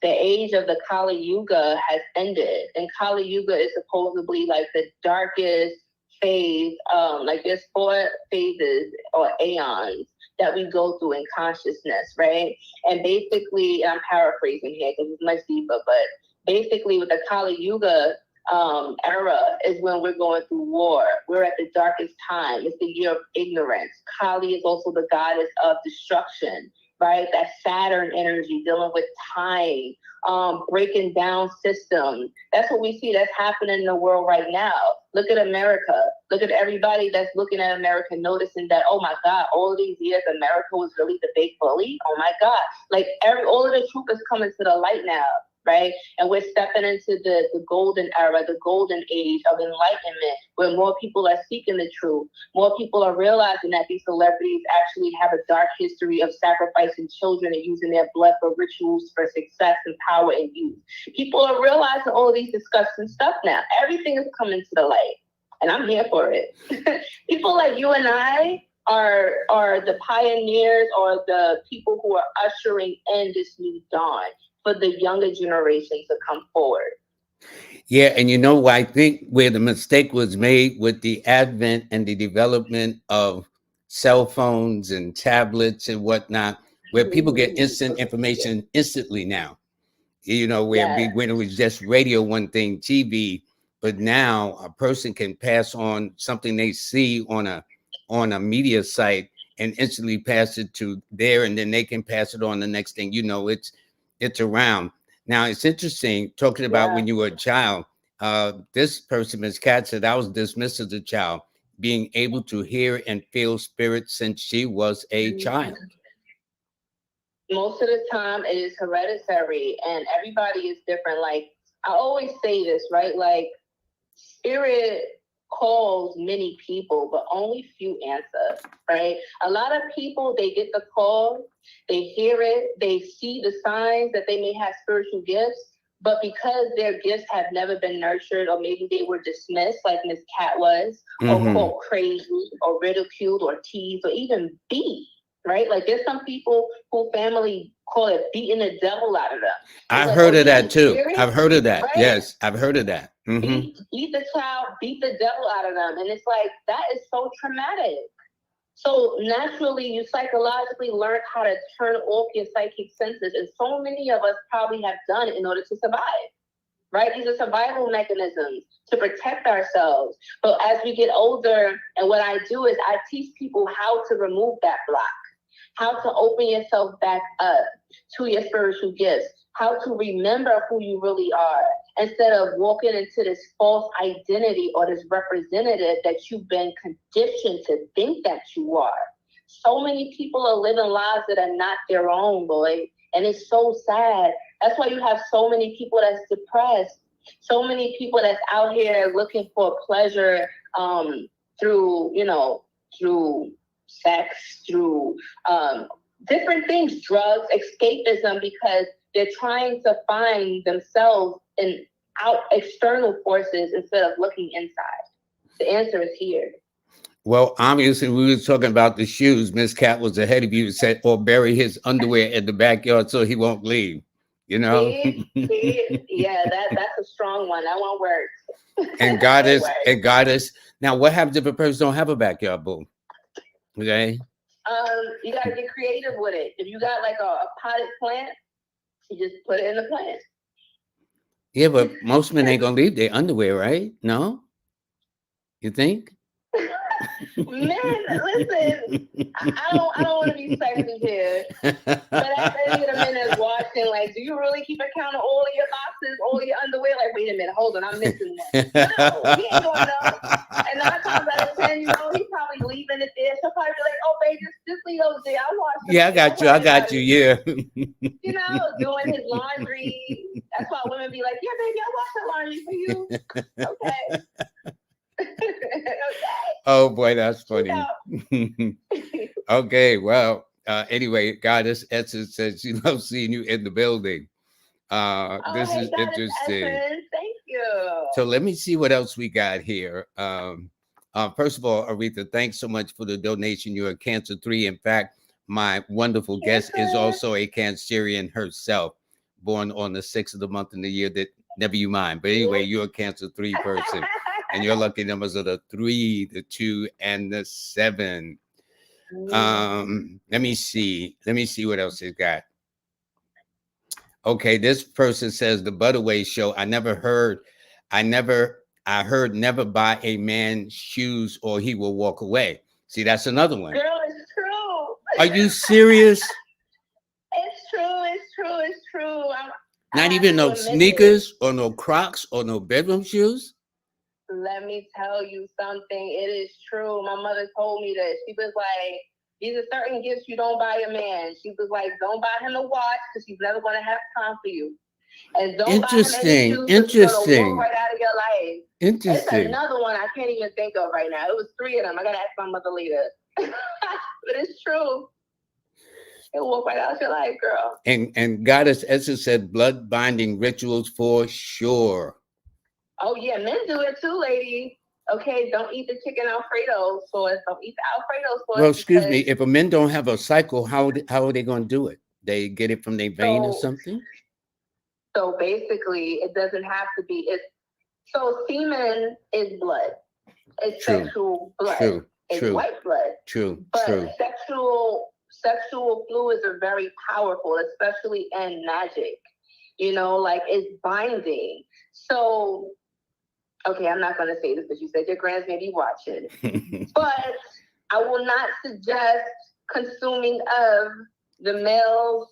the age of the Kali Yuga has ended. And Kali Yuga is supposedly like the darkest phase. Like there's 4 phases or aeons that we go through in consciousness, right? And basically, I'm paraphrasing here because it's much deeper, but basically with the Kali Yuga era is when we're going through war. We're at the darkest time. It's the year of ignorance. Kali is also the goddess of destruction, right? That Saturn energy dealing with time, breaking down systems. That's what we see that's happening in the world right now. Look at America. Look at everybody that's looking at America, noticing that, oh my God, all of these years America was really the big bully. Oh my God. Like all of the truth is coming to the light now. Right? And we're stepping into the golden era, the golden age of enlightenment, where more people are seeking the truth. More people are realizing that these celebrities actually have a dark history of sacrificing children and using their blood for rituals for success and power and youth. People are realizing all of these disgusting stuff now. Everything is coming to the light. And I'm here for it. People like you and I are the pioneers or the people who are ushering in this new dawn for the younger generation to come forward. Yeah, and I think where the mistake was made with the advent and the development of cell phones and tablets and whatnot, where people get instant information instantly now. When it was just radio, one thing, TV, but now a person can pass on something they see on a media site and instantly pass it to there, and then they can pass it on the next thing. It's around. Now, it's interesting talking about when you were a child. This person, Ms. Kat, said I was dismissed as a child, being able to hear and feel spirits since she was a child. Most of the time, it is hereditary, and everybody is different. Like, I always say this, right? Like, spirit calls many people, but only few answer, right? A lot of people, they get the call, they hear it, they see the signs that they may have spiritual gifts, but because their gifts have never been nurtured, or maybe they were dismissed, like Miss Cat was, or called crazy, or ridiculed, or teased, or even beat, right? Like there's some people who family call it beating the devil out of them. I like, heard of that too. serious? I've heard of that. Right? Yes, I've heard of that. Beat the child, beat the devil out of them. And it's like, that is so traumatic. So naturally, you psychologically learn how to turn off your psychic senses. And so many of us probably have done it in order to survive, right? These are survival mechanisms to protect ourselves. But as we get older, and what I do is I teach people how to remove that block, how to open yourself back up to your spiritual gifts, how to remember who you really are, instead of walking into this false identity or this representative that you've been conditioned to think that you are. So many people are living lives that are not their own, boy. And it's so sad. That's why you have so many people that's depressed, so many people that's out here looking for pleasure through, through sex, through different things, drugs, escapism, because they're trying to find themselves in external forces instead of looking inside. The answer is here. Well, obviously, we were talking about the shoes. Miss Cat was ahead of you, said, or bury his underwear in the backyard so he won't leave. See? Yeah, that's a strong one. That one works. And goddess. Now, what happens if a person don't have a backyard, boo? Okay. You gotta get creative with it. If you got like a potted plant, you just put it in the plant. Yeah, but most men ain't gonna leave their underwear, right? No? You think? Man, listen, I don't want to be sexy here, but at the end of the minute watching, like, do you really keep account of all of your boxes, all of your underwear? Like, wait a minute, hold on, I'm missing one. No, he ain't gonna know. And 9 times out of 10, he's probably leaving it there. She'll probably be like, oh, babe, just leave those there. I'll wash them. Yeah, I got you. Yeah. Doing his laundry. That's why women be like, yeah, baby, I'll wash the laundry for you. Okay. Okay. Oh boy, that's funny. Okay, well, anyway, Goddess Essence says she loves seeing you in the building. This is interesting. Essence. Thank you. So let me see what else we got here. First of all, Aretha, thanks so much for the donation. You're a Cancer 3. In fact, my wonderful guest is also a Cancerian herself, born on the 6th of the month in the year that never you mind. But anyway, you're a Cancer 3 person. And your lucky numbers are the 3, the 2, and the 7. Let me see what else it got. Okay, this person says the Butterway show. I heard never buy a man shoes or he will walk away. See, that's another one. Girl, it's true. Are you serious? It's true. Not even no sneakers or no Crocs or no bedroom shoes? Let me tell you something. It is true. My mother told me this. She was like, these are certain gifts you don't buy a man. She was like, don't buy him a watch because he's never going to have time for you. And don't buy him any shoes because he's going to walk right out of your life. It's another one I can't even think of right now. It was 3 of them. I got to ask my mother later. But it's true. It'll walk right out of your life, girl. And Goddess Essence said blood binding rituals for sure. Oh, yeah, men do it too, lady. Okay, don't eat the chicken Alfredo sauce. Don't eat the Alfredo sauce. Well, excuse me. If a men don't have a cycle, how are they going to do it? They get it from their vein or something? So basically, it doesn't have to be. So semen is blood. It's sexual blood. It's white blood. But sexual fluids are very powerful, especially in magic. Like it's binding. So, okay, I'm not going to say this, but you said your grands may be watching. But I will not suggest consuming of the male's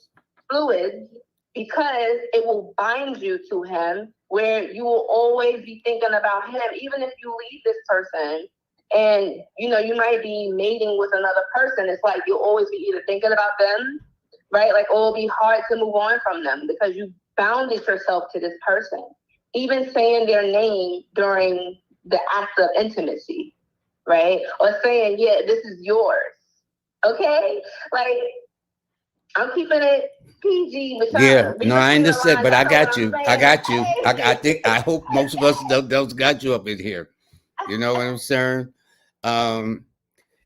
fluids because it will bind you to him, where you will always be thinking about him, even if you leave this person and, you might be mating with another person. It's like you'll always be either thinking about them, right? Like, it'll be hard to move on from them because you bounded yourself to this person. Even saying their name during the act of intimacy, right? Or saying, yeah, this is yours. Okay? Like, I'm keeping it PG, but Yeah, be no, I between the understand, lines. but I I know what got I'm you. I saying. got you. I think I hope most of us those got you up in here. You know what I'm saying? Um,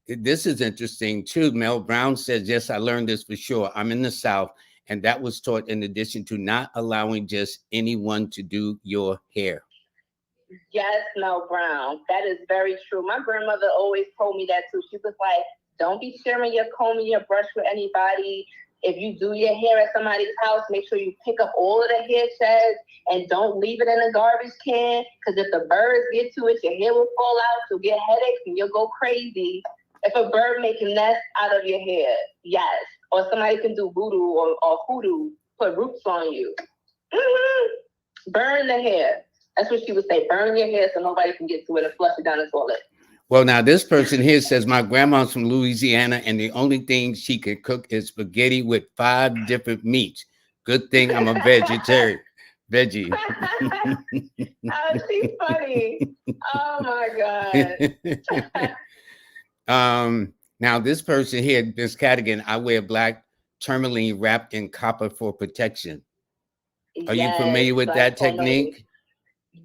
this is interesting too. Mel Brown says, "Yes, I learned this for sure. I'm in the South, and that was taught in addition to not allowing just anyone to do your hair." Yes, Mel Brown. That is very true. My grandmother always told me that too. She was like, don't be sharing your comb and your brush with anybody. If you do your hair at somebody's house, make sure you pick up all of the hair sheds and don't leave it in a garbage can. Because if the birds get to it, your hair will fall out. You'll get headaches and you'll go crazy. If a bird makes a nest out of your hair, yes. Or somebody can do voodoo or hoodoo, put roots on you. Burn the hair. That's what she would say. Burn your hair so nobody can get to it and flush it down the toilet. Well, now this person here says my grandma's from Louisiana, and the only thing she can cook is spaghetti with 5 different meats. Good thing I'm a vegetarian. Veggie. Oh, she's funny. Oh my God. Now this person here, this Cadigan, I wear black tourmaline wrapped in copper for protection. Are you familiar with that technique?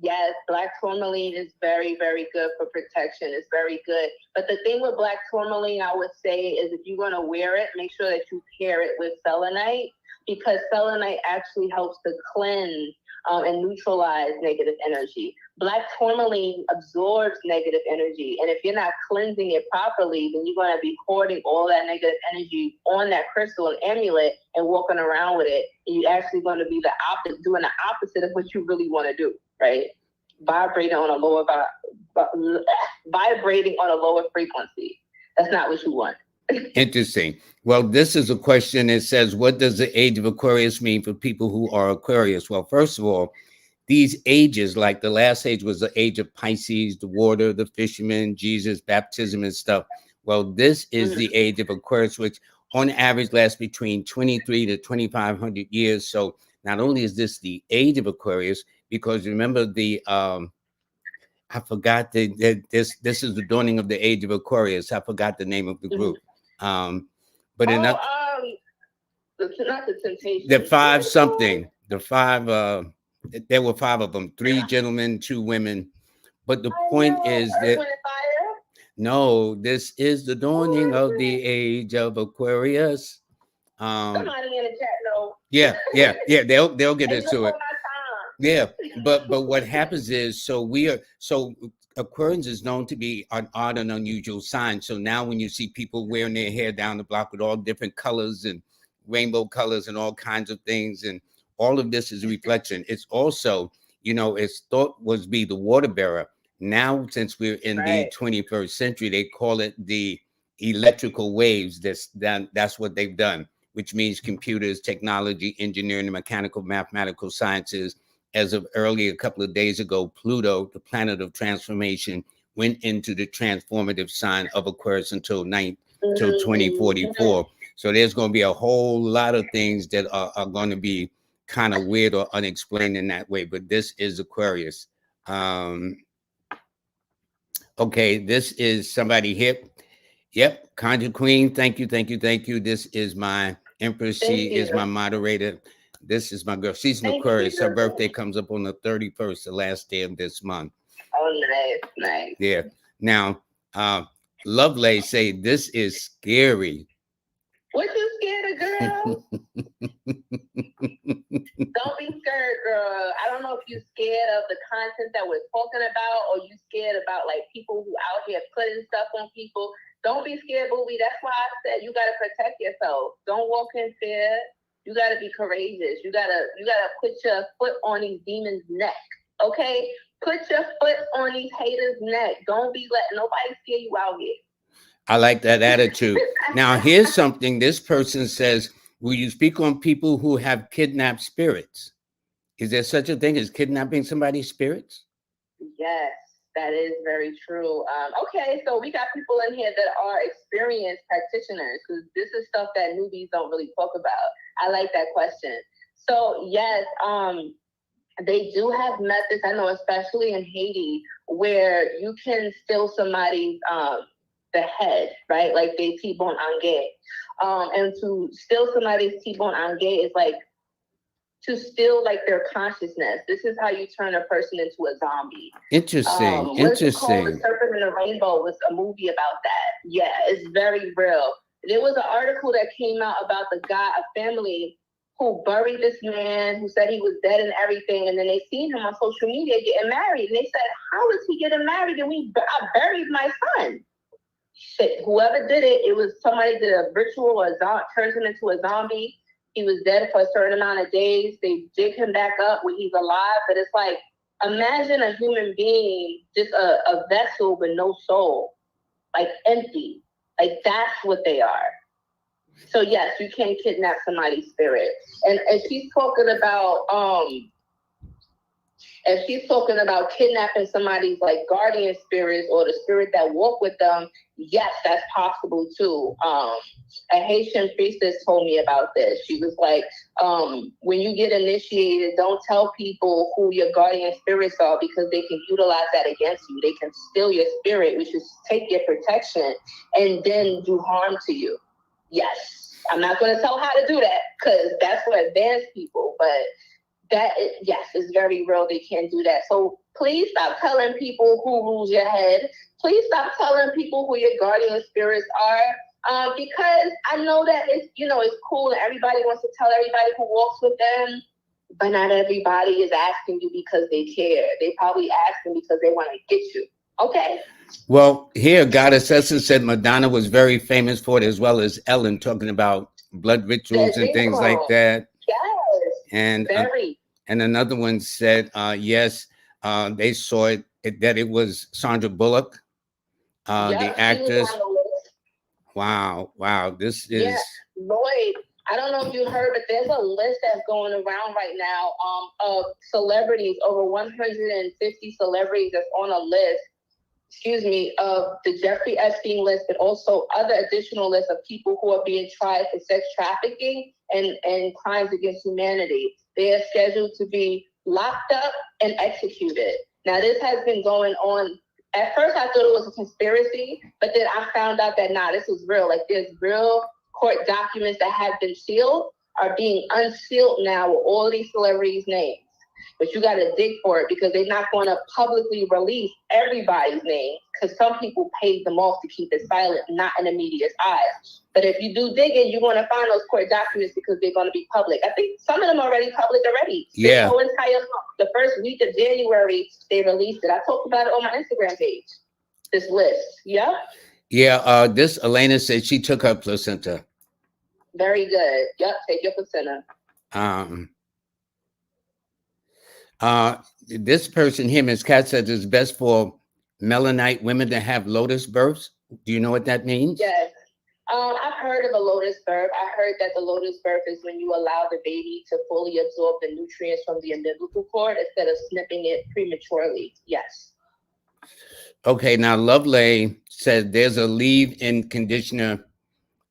Yes, black tourmaline is very, very good for protection. It's very good. But the thing with black tourmaline, I would say, is if you're going to wear it, make sure that you pair it with selenite, because selenite actually helps to cleanse and neutralize negative energy. Black tourmaline absorbs negative energy. And if you're not cleansing it properly, then you're going to be hoarding all that negative energy on that crystal and amulet and walking around with it. And you're actually going to be doing the opposite of what you really want to do, right? Vibrating on a lower frequency. That's not what you want. Interesting. Well, this is a question. It says, what does the age of Aquarius mean for people who are Aquarius? Well, first of all, these ages, like the last age was the age of Pisces, the water, the fisherman, Jesus, baptism and stuff. Well, this is the age of Aquarius, which on average lasts between 23 to 2,500 years. So not only is this the age of Aquarius, because remember I forgot this is the dawning of the age of Aquarius. I forgot the name of the group. But enough. Not the Temptation. The 5 something. The 5. There were 5 of them. 3 gentlemen, 2 women. But the point is that no, this is the dawning of the age of Aquarius. Somebody in the chat know. Yeah. They'll get into it. Yeah, but what happens is, so Aquarians is known to be an odd and unusual sign. So now when you see people wearing their hair down the block with all different colors and rainbow colors and all kinds of things, and all of this is a reflection. It's also, it's thought was be the water bearer. Now, since we're in the 21st century, they call it the electrical waves. That's what they've done, which means computers, technology, engineering, and mechanical, mathematical sciences. As of early a couple of days ago, Pluto, the planet of transformation, went into the transformative sign of Aquarius until 2044. So there's going to be a whole lot of things that are going to be kind of weird or unexplained in that way. But this is Aquarius. Okay, this is somebody hip. Yep, Conjure Queen. Thank you. This is my Empress. She is my moderator. This is my girl. She's an Aquarius. Her birthday comes up on the 31st, the last day of this month. Oh, nice. Yeah. Now, Lovelace say this is scary. What you scared of, girl? Don't be scared, girl. I don't know if you're scared of the content that we're talking about, or you scared about like people who out here putting stuff on people. Don't be scared, booby. That's why I said you gotta protect yourself. Don't walk in fear. You gotta be courageous. You gotta put your foot on these demons' neck. Okay? Put your foot on these haters' neck. Don't be letting nobody scare you out here. I like that attitude. Now, here's something. This person says, will you speak on people who have kidnapped spirits? Is there such a thing as kidnapping somebody's spirits? Yes, that is very true. Okay, so we got people in here that are experienced practitioners, because this is stuff that newbies don't really talk about. I like that question. So yes, they do have methods, I know, especially in Haiti, where you can steal somebody's the head, right? Like they T-bone Ange. And to steal somebody's T-bone Ange is like to steal like their consciousness. This is how you turn a person into a zombie. Interesting. What's it called? Interesting. The Serpent and the Rainbow was a movie about that. Yeah, it's very real. There was an article that came out about the guy, a family who buried this man who said he was dead and everything, and then they seen him on social media getting married, and they said, "How is he getting married? And I buried my son." Shit, whoever did it, it was somebody did a ritual or turns him into a zombie. He was dead for a certain amount of days. They dig him back up when he's alive. But it's like, imagine a human being, just a vessel with no soul, like empty. Like that's what they are. So yes, you can kidnap somebody's spirit. And she's talking about if she's talking about kidnapping somebody's like guardian spirits or the spirit that walk with them, yes, that's possible too. A Haitian priestess told me about this. She was like, when you get initiated, don't tell people who your guardian spirits are because they can utilize that against you. They can steal your spirit, which is take your protection and then do harm to you. Yes, I'm not going to tell how to do that because that's for advanced people, but yes, it's very real. They can't do that. So please stop telling people who rules your head. Please stop telling people who your guardian spirits are, because I know that it's cool and everybody wants to tell everybody who walks with them, but not everybody is asking you because they care. They probably asking because they want to get you. Okay. Well, here, Goddess Essence said Madonna was very famous for it, as well as Ellen, talking about blood rituals and things like that. Yes, and very. And another one said, yes, they saw it that it was Sandra Bullock, the actress. Wow, this is Lloyd. I don't know if you heard, but there's a list that's going around right now of celebrities, over 150 celebrities that's on a list. Of the Jeffrey Epstein list, but also other additional lists of people who are being tried for sex trafficking and crimes against humanity. They are scheduled to be locked up and executed. Now, this has been going on. At first, I thought it was a conspiracy, but then I found out that, this is real. Like, there's real court documents that have been sealed are being unsealed now with all these celebrities' names. But you got to dig for it because they're not going to publicly release everybody's name because some people paid them off to keep it silent, not in the media's eyes. But if you do digging, you're going to find those court documents because they're going to be public. I think some of them are already public already. Yeah. The whole entire month, the first week of January, they released it. I talked about it on my Instagram page. This list. Yeah. Yeah. This Elena said she took her placenta. Very good. Yep. Take your placenta. This person here, Ms. Kat, says it's best for melanite women to have lotus births. Do you know what that means? Yes. I've heard of a lotus birth. I heard that the lotus birth is when you allow the baby to fully absorb the nutrients from the umbilical cord instead of snipping it prematurely. Yes. Okay, now Lovely said there's a leave-in conditioner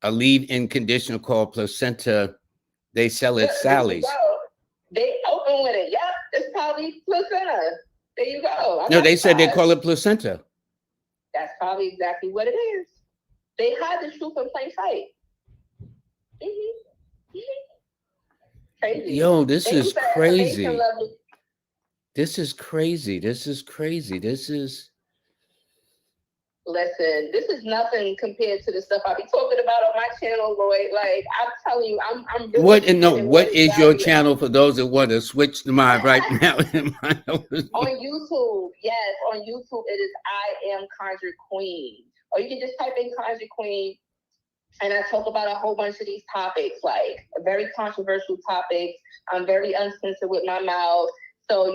called Placenta. They sell at Sally's. They open with it. Yep, it's probably placenta. There you go. No, they said they call it placenta. That's probably exactly what it is. They hide the truth in plain sight. Crazy. Yo, this is crazy. This is crazy. Listen, this is nothing compared to the stuff I be talking about on my channel, Lloyd. Like, I'm telling you, I'm really what is your channel for those that want to switch to mine right now? On YouTube, yes, on YouTube it is I Am Conjure Queen. Or you can just type in Conjure Queen, and I talk about a whole bunch of these topics, like very controversial topics. I'm very uncensored with my mouth. So,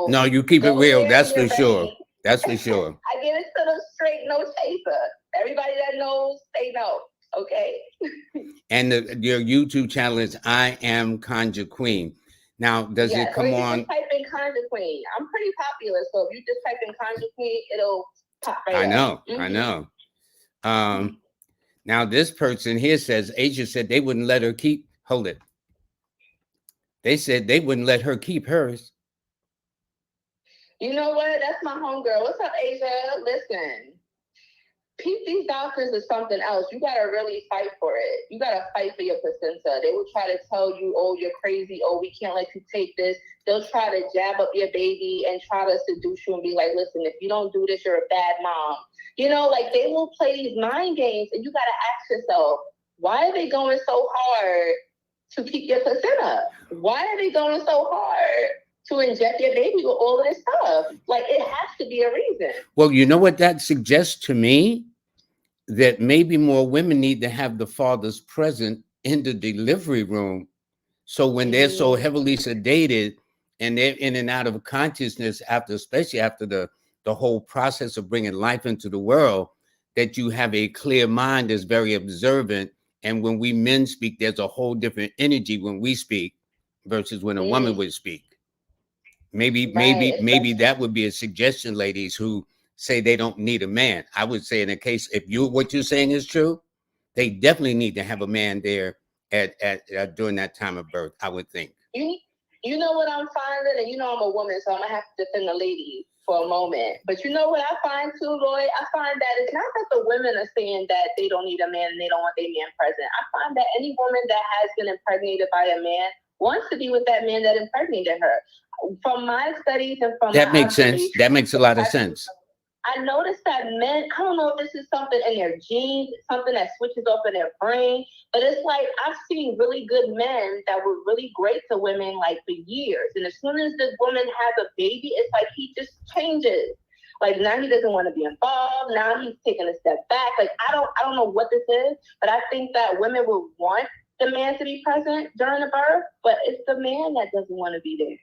No, you keep it real. That's for sure. That's for sure. I give it to them straight, no chaser. Everybody that knows, they know. Okay. And your YouTube channel is I Am Conjure Queen. Now, does it come on? Just type in Conjure Queen. I'm pretty popular, so if you just type in Conjure Queen, it'll pop right up. I know. Now this person here says Asia said they wouldn't let her keep. Hold it. They said they wouldn't let her keep hers. You know what? That's my homegirl. What's up, Asia? Listen, peep these doctors is something else. You gotta really fight for it. You gotta fight for your placenta. They will try to tell you, oh, you're crazy. Oh, we can't let you take this. They'll try to jab up your baby and try to seduce you and be like, listen, if you don't do this, you're a bad mom. You know, like they will play these mind games, and you gotta ask yourself, why are they going so hard to keep your placenta? Why are they going so hard to inject your baby with all of this stuff? Like, it has to be a reason. Well, you know what that suggests to me? That maybe more women need to have the fathers present in the delivery room. So when they're so heavily sedated and they're in and out of consciousness after, especially after the whole process of bringing life into the world, that you have a clear mind that's very observant. And when we men speak, there's a whole different energy when we speak versus when a woman would speak. Maybe that would be a suggestion, ladies who say they don't need a man. I would say in a case, if what you're saying is true, they definitely need to have a man there at during that time of birth, I would think. You know what I'm finding, and you know I'm a woman, so I'm gonna have to defend the ladies for a moment. But you know what I find too, Lloyd? I find that it's not that the women are saying that they don't need a man and they don't want their man present. I find that any woman that has been impregnated by a man wants to be with that man that impregnated her. From my studies and from that makes sense. That makes a lot of sense. I noticed that men, I don't know if this is something in their genes, something that switches off in their brain, but it's like I've seen really good men that were really great to women like for years. And as soon as the woman has a baby, it's like he just changes. Like now he doesn't want to be involved. Now he's taking a step back. Like I don't know what this is, but I think that women would want the man to be present during the birth, but it's the man that doesn't want to be there.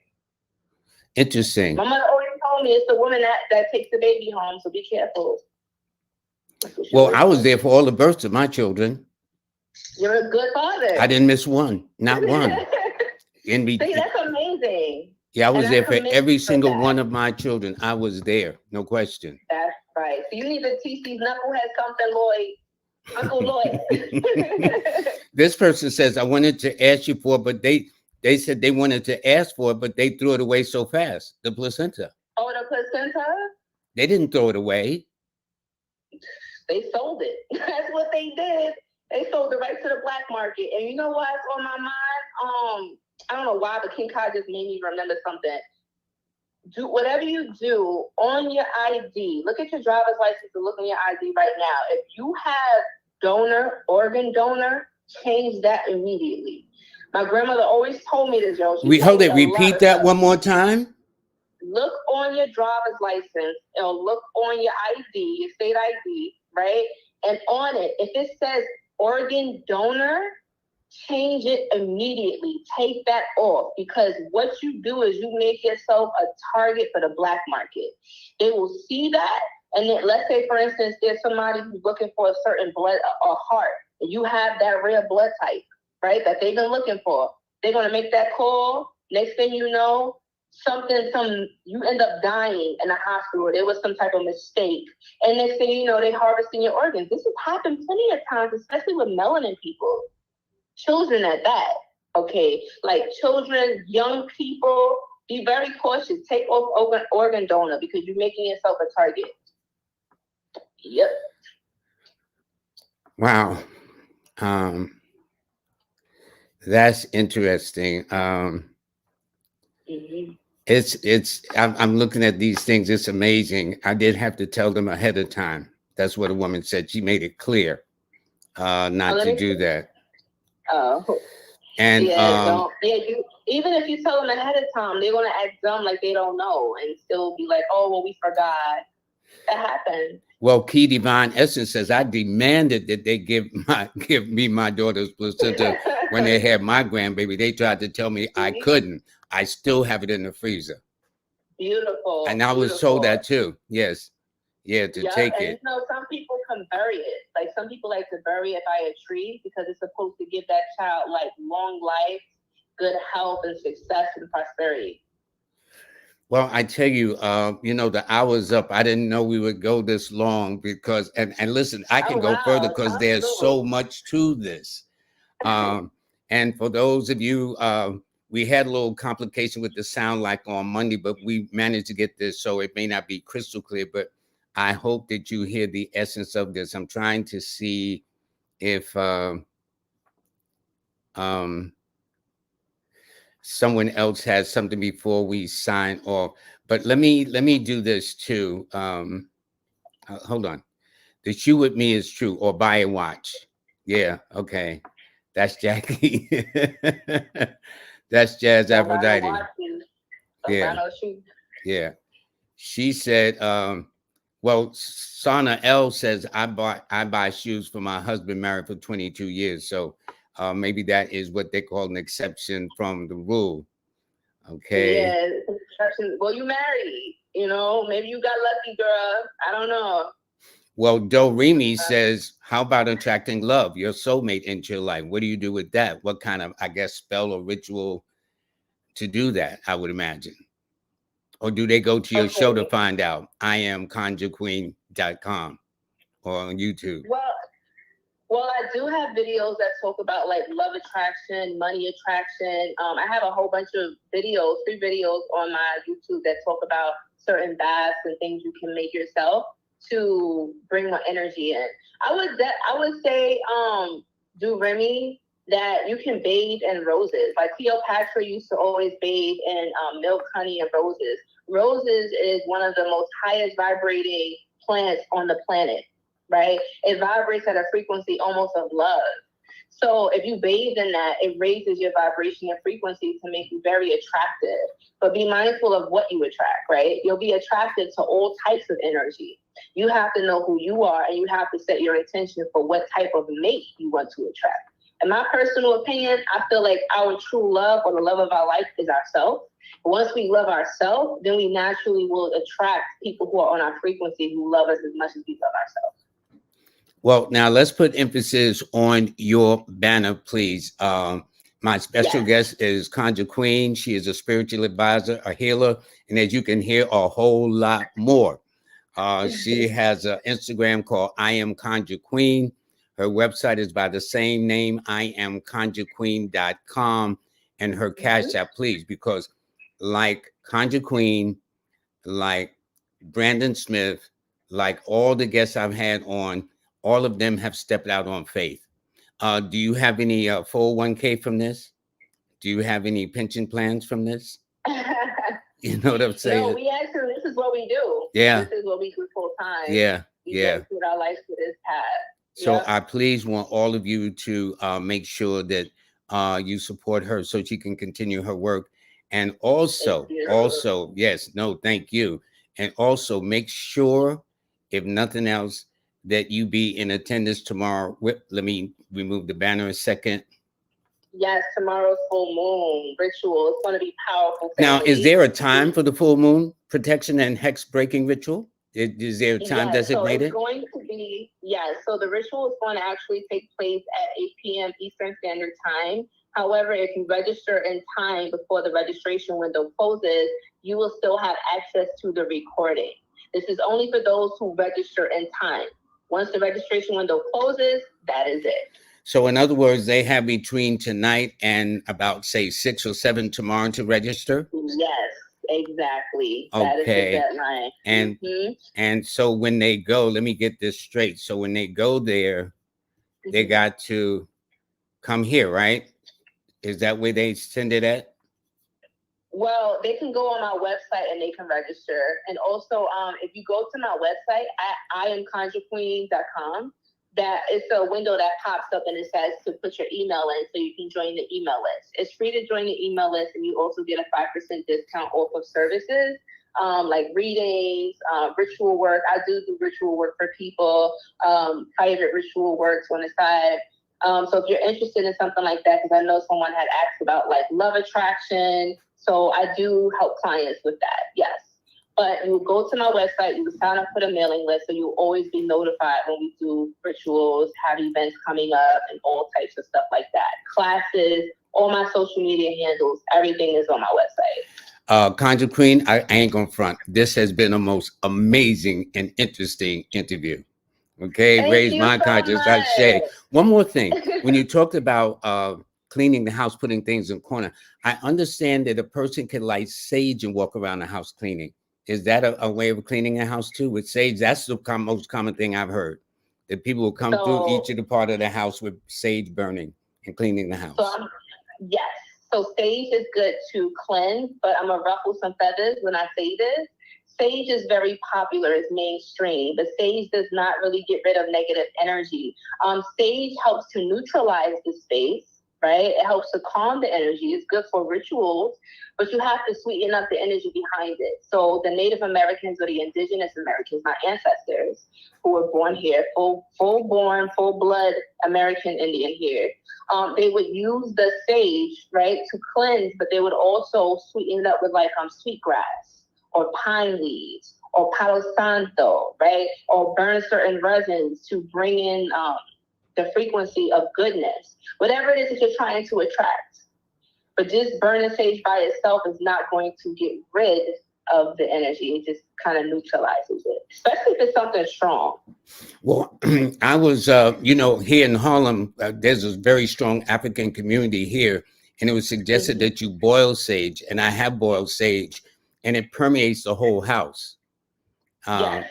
Interesting. My mother always told me it's the woman that takes the baby home, so be careful. Well, I was there for all the births of my children. You're a good father. I didn't miss one, not one. See, that's amazing. Yeah, I was there for every single one of my children. I was there, no question. That's right. So you need to teach these knuckleheads something, Lloyd. Uncle Lloyd. This person says, I wanted to ask you for, but they said they wanted to ask for it, but they threw it away so fast. The placenta. Oh, the placenta? They didn't throw it away. They sold it. That's what they did. They sold it right to the black market. And you know what's on my mind? I don't know why, but King Kai just made me remember something. Do whatever you do on your ID. Look at your driver's license and look on your ID right now. If you have organ donor, change that immediately. My grandmother always told me this, yo. Repeat that one more time. Look on your driver's license and look on your ID, your state ID, right? And on it, if it says organ donor, change it immediately. Take that off, because what you do is you make yourself a target for the black market. They will see that, and then let's say, for instance, there's somebody who's looking for a certain blood or heart, and you have that rare blood type, right, that they've been looking for. They're going to make that call. Next thing you know, you end up dying in a hospital. There was some type of mistake. And next thing you know, they're harvesting your organs. This has happened plenty of times, especially with melanin people. Children at that, okay? Like children, young people, be very cautious. Take off organ donor because you're making yourself a target. Yep. Wow. That's interesting. I'm looking at these things. It's amazing. I did have to tell them ahead of time. That's what a woman said. She made it clear not to do that. Oh. And even if you tell them ahead of time, they're gonna act dumb like they don't know and still be like, oh well, we forgot. That happened. Well, Key Divine Essence says, I demanded that they give me my daughter's placenta when they had my grandbaby. They tried to tell me I couldn't. I still have it in the freezer. Beautiful. And I was told that too. Yes. Yeah, take it. You know, some people can bury it. Like some people like to bury it by a tree because it's supposed to give that child like long life, good health, and success and prosperity. Well, I tell you, the hour's up. I didn't know we would go this long because, and listen, I can go further because there's so much to this. And for those of you, we had a little complication with the sound like on Monday, but we managed to get this, so it may not be crystal clear, but I hope that you hear the essence of this. I'm trying to see if someone else has something before we sign off. But let me do this too. Hold on. The shoe with me is true, or buy a watch. Yeah, okay. That's Jackie. That's Jazz Aphrodite. Yeah, yeah. She said, well, Sana L says I buy shoes for my husband, married for 22 years. So maybe that is what they call an exception from the rule. Okay. Yeah, exception. Well, you married, you know, maybe you got lucky, girl. I don't know. Well, Doremi says, how about attracting love, your soulmate into your life? What do you do with that? What kind of, I guess, spell or ritual to do that, I would imagine. Or do they go to your show to find out? I am conjurequeen.com or on YouTube. Well, I do have videos that talk about like love attraction, money attraction. I have a whole bunch of videos, 3 videos on my YouTube that talk about certain baths and things you can make yourself to bring more energy in. I would say, do Remy, that you can bathe in roses. Like Cleopatra used to always bathe in milk, honey, and roses. Roses is one of the most highest vibrating plants on the planet, right? It vibrates at a frequency almost of love. So if you bathe in that, it raises your vibration and frequency to make you very attractive. But be mindful of what you attract, right? You'll be attracted to all types of energy. You have to know who you are, and you have to set your intention for what type of mate you want to attract. In my personal opinion, I feel like our true love, or the love of our life, is ourselves. Once we love ourselves, then we naturally will attract people who are on our frequency, who love us as much as we love ourselves. Well, now let's put emphasis on your banner, please. My special guest is Conjure Queen. She is a spiritual advisor, a healer, and as you can hear, a whole lot more. She has an Instagram called I Am Conjure Queen. Her website is by the same name, IamConjureQueen.com, and her Cash App, please, because like Conjure Queen, like Brandon Smith, like all the guests I've had on, all of them have stepped out on faith. Do you have any 401k from this? Do you have any pension plans from this? You know what I'm saying? No, we actually, this is what we do. Yeah. This is what we do full time. Yeah. We put our life to this path. So I please want all of you to make sure that you support her so she can continue her work. And also, yes, no, thank you. And also make sure, if nothing else, that you be in attendance tomorrow. Let me remove the banner a second. Yes, tomorrow's full moon ritual. It's going to be powerful. Now, is there a time for the full moon protection and hex breaking ritual? Is there a time designated? So it's going to be, so the ritual is going to actually take place at 8 p.m. Eastern Standard Time. However, if you register in time before the registration window closes, you will still have access to the recording. This is only for those who register in time. Once the registration window closes, that is it. So in other words, they have between tonight and about, say, 6 or 7 tomorrow to register? Yes, exactly. Okay. That is the deadline. And so when they go, let me get this straight. So when they go there, they got to come here, right? Is that where they send it at? Well, they can go on our website and they can register. And also, if you go to my website at IamConjureQueen.com, that is a window that pops up and it says to put your email in so you can join the email list. It's free to join the email list, and you also get a 5% discount off of services like readings, ritual work. I do ritual work for people, private ritual works on the side. So if you're interested in something like that, because I know someone had asked about like love attraction. So I do help clients with that, yes. But you go to my website, you sign up for the mailing list, so you'll always be notified when we do rituals, have events coming up, and all types of stuff like that. Classes, all my social media handles, everything is on my website. Conjure Queen, I ain't gonna front. This has been a most amazing and interesting interview. Okay, raise my conscience. I say one more thing. When you talked about cleaning the house, putting things in corner, I understand that a person can light sage and walk around the house cleaning. Is that a way of cleaning a house too with sage? That's the most common thing I've heard. That people will come through each of the part of the house with sage burning and cleaning the house. Yes. So sage is good to cleanse, but I'm gonna ruffle some feathers when I say this. Sage is very popular, it's mainstream, but sage does not really get rid of negative energy. Sage helps to neutralize the space, right? It helps to calm the energy. It's good for rituals, but you have to sweeten up the energy behind it. So the Native Americans or the indigenous Americans, my ancestors, who were born here, full-born, full-blood American Indian here, they would use the sage, right, to cleanse, but they would also sweeten it up with like sweetgrass or pine leaves or palo santo, right, or burn certain resins to bring in the frequency of goodness, whatever it is that you're trying to attract. But just burning sage by itself is not going to get rid of the energy. It just kind of neutralizes it, especially if it's something strong. Well, I was, here in Harlem, there's a very strong African community here, and it was suggested that you boil sage, and I have boiled sage, and it permeates the whole house. Yes.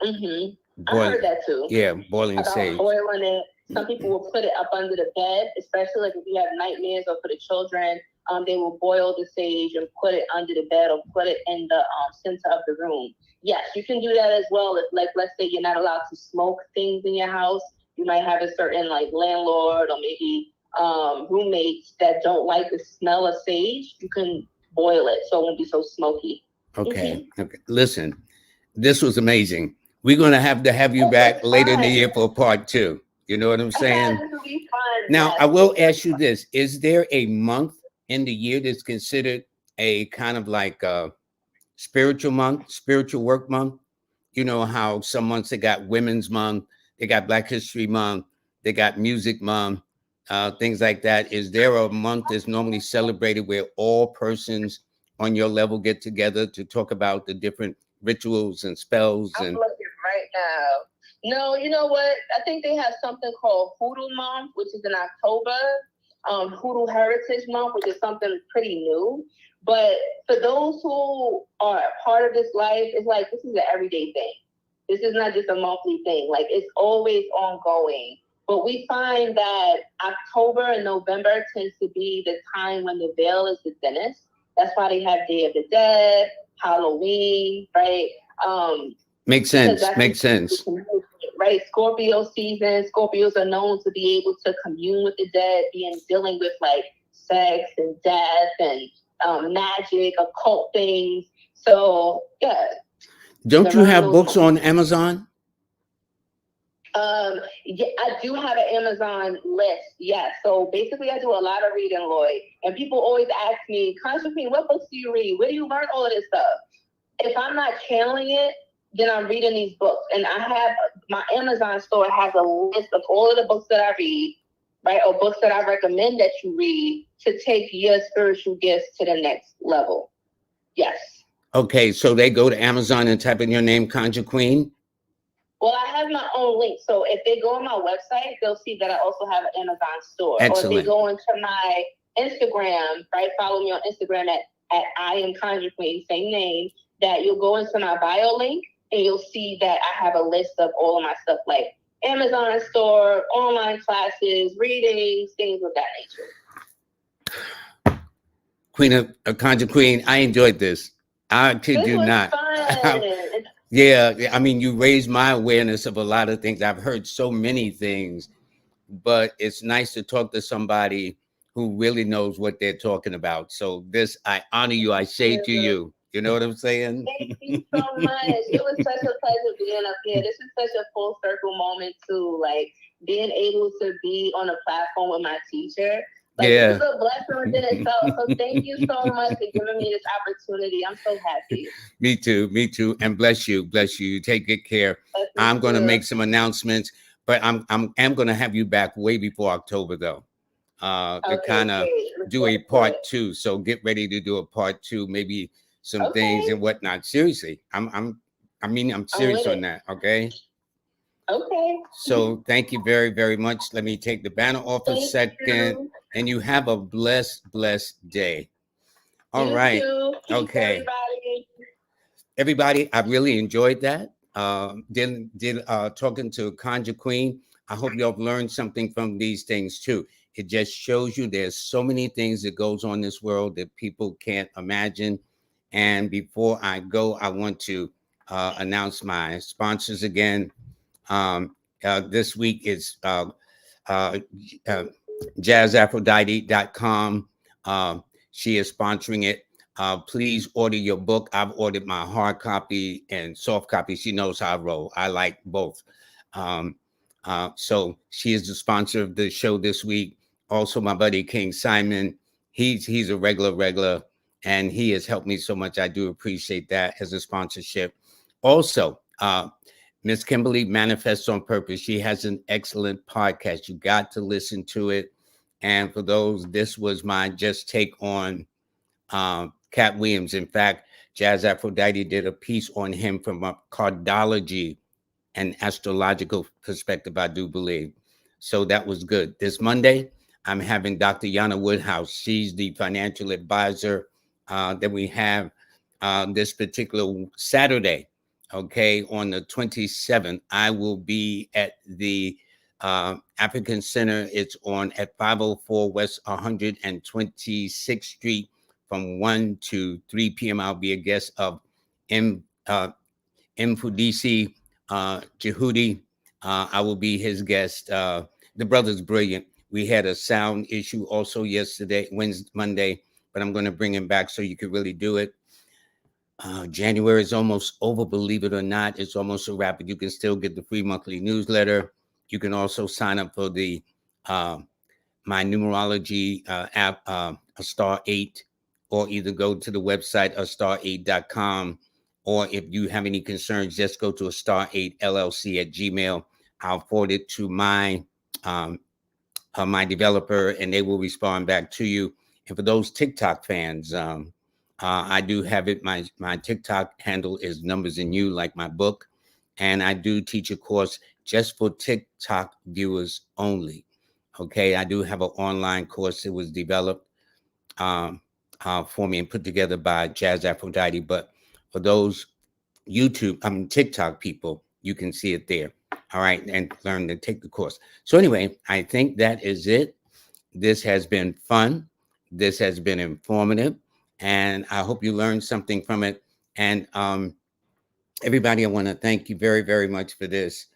I heard that too. Yeah, boiling sage. Boiling it. Some people will put it up under the bed, especially like if you have nightmares or for the children. They will boil the sage and put it under the bed or put it in the center of the room. Yes, you can do that as well. If, like, let's say you're not allowed to smoke things in your house, you might have a certain like landlord or maybe roommates that don't like the smell of sage. You can boil it so it won't be so smoky. Okay. Listen, this was amazing. We're going to have you back later in the year for part 2. You know what I'm saying? This will be fun. Now, I will ask you this. Is there a month in the year that's considered a kind of like a spiritual month, spiritual work month? You know how some months they got Women's Month, they got Black History Month, they got Music Month, things like that. Is there a month that's normally celebrated where all persons on your level get together to talk about the different rituals and spells? I'm looking right now. No, you know what? I think they have something called Hoodoo Month, which is in October. Hoodoo Heritage Month, which is something pretty new. But for those who are a part of this life, it's like this is an everyday thing. This is not just a monthly thing. Like it's always ongoing. But we find that October and November tends to be the time when the veil is the thinnest. That's why they have Day of the Dead, Halloween, right? Makes sense. Makes sense. Right, Scorpio season. Scorpios are known to be able to commune with the dead, dealing with like sex and death and magic, occult things. So yeah. Don't you have books on Amazon? Yeah, I do have an Amazon list. Yes. So basically, I do a lot of reading, Lloyd. And people always ask me, Conjure Queen, what books do you read? Where do you learn all of this stuff? If I'm not channeling it, then I'm reading these books. And I have my Amazon store has a list of all of the books that I read, right? Or books that I recommend that you read to take your spiritual gifts to the next level. Yes. Okay, so they go to Amazon and type in your name, Conjure Queen? Well, I have my own link. So if they go on my website, they'll see that I also have an Amazon store. Excellent. Or if they go into my Instagram, right? Follow me on Instagram at I am Conjure Queen, same name, that you'll go into my bio link and you'll see that I have a list of all of my stuff like Amazon store, online classes, readings, things of that nature. Queen of Conjure Queen, I enjoyed this. I kid you not. Yeah, I mean, you raised my awareness of a lot of things. I've heard so many things, but it's nice to talk to somebody who really knows what they're talking about. So this, I honor you. I say to you, you know what I'm saying? Thank you so much. It was such a pleasure being up here. This is such a full circle moment too, like being able to be on a platform with my teacher. Like, yeah. This is a blessing within itself. So thank you so much for giving me this opportunity. I'm so happy. Me too. And bless you. You take good care. I'm going to make some announcements, but I'm going to have you back way before October though. To kind of do a part 2. So get ready to do a part 2, maybe some things and whatnot. Seriously, I'm serious on that. Okay. Okay. So thank you very, very much. Let me take the banner off a second. And you have a blessed day. All right. Okay. everybody, I really enjoyed that. Did talking to Conjure Queen. I hope y'all learned something from these things too. It just shows you there's so many things that goes on in this world that people can't imagine. And before I go, I want to announce my sponsors again. This week is uh, uh, jazzaphrodite.com. She is sponsoring it. Please order your book. I've ordered my hard copy and soft copy. She knows how I roll. I like both. Um, so she is the sponsor of the show this week. Also, my buddy King Simon. He's a regular, and he has helped me so much. I do appreciate that as a sponsorship. Also, Miss Kimberly Manifests on Purpose. She has an excellent podcast. You got to listen to it. And for those, this was my just take on Cat Williams. In fact, Jazz Aphrodite did a piece on him from a cardology and astrological perspective, I do believe. So that was good. This Monday, I'm having Dr. Yana Woodhouse. She's the financial advisor that we have this particular Saturday. Okay, on the 27th, I will be at the African Center. It's on at 504 West 126th Street from 1 to 3 p.m. I'll be a guest of M. Mfudisi Jehudi. I will be his guest. The brother's brilliant. We had a sound issue also yesterday, Monday, but I'm going to bring him back so you can really do it. January is almost over, believe it or not. It's almost a wrap, but you can still get the free monthly newsletter. You can also sign up for the my numerology app, a star 8, or either go to the website astar8.com, or if you have any concerns, just go to a star 8 LLC at Gmail. I'll forward it to my developer, and they will respond back to you. And for those TikTok fans, I do have it. My TikTok handle is Numbers in You, like my book, and I do teach a course just for TikTok viewers only. Okay, I do have an online course that was developed for me and put together by Jazz Aphrodite. But for those TikTok people, you can see it there. All right, and learn to take the course. So anyway, I think that is it. This has been fun. This has been informative, and I hope you learned something from it. And everybody, I want to thank you very, very much for this.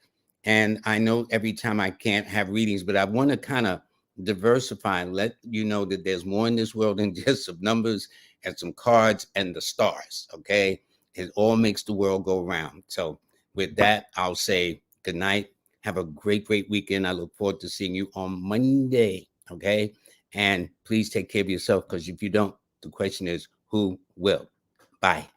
And I know every time I can't have readings, but I want to kind of diversify and let you know that there's more in this world than just some numbers and some cards and the stars. Okay. It all makes the world go round. So with that, I'll say good night. Have a great, great weekend. I look forward to seeing you on Monday. Okay. And please take care of yourself, because if you don't, the question is, who will? Bye.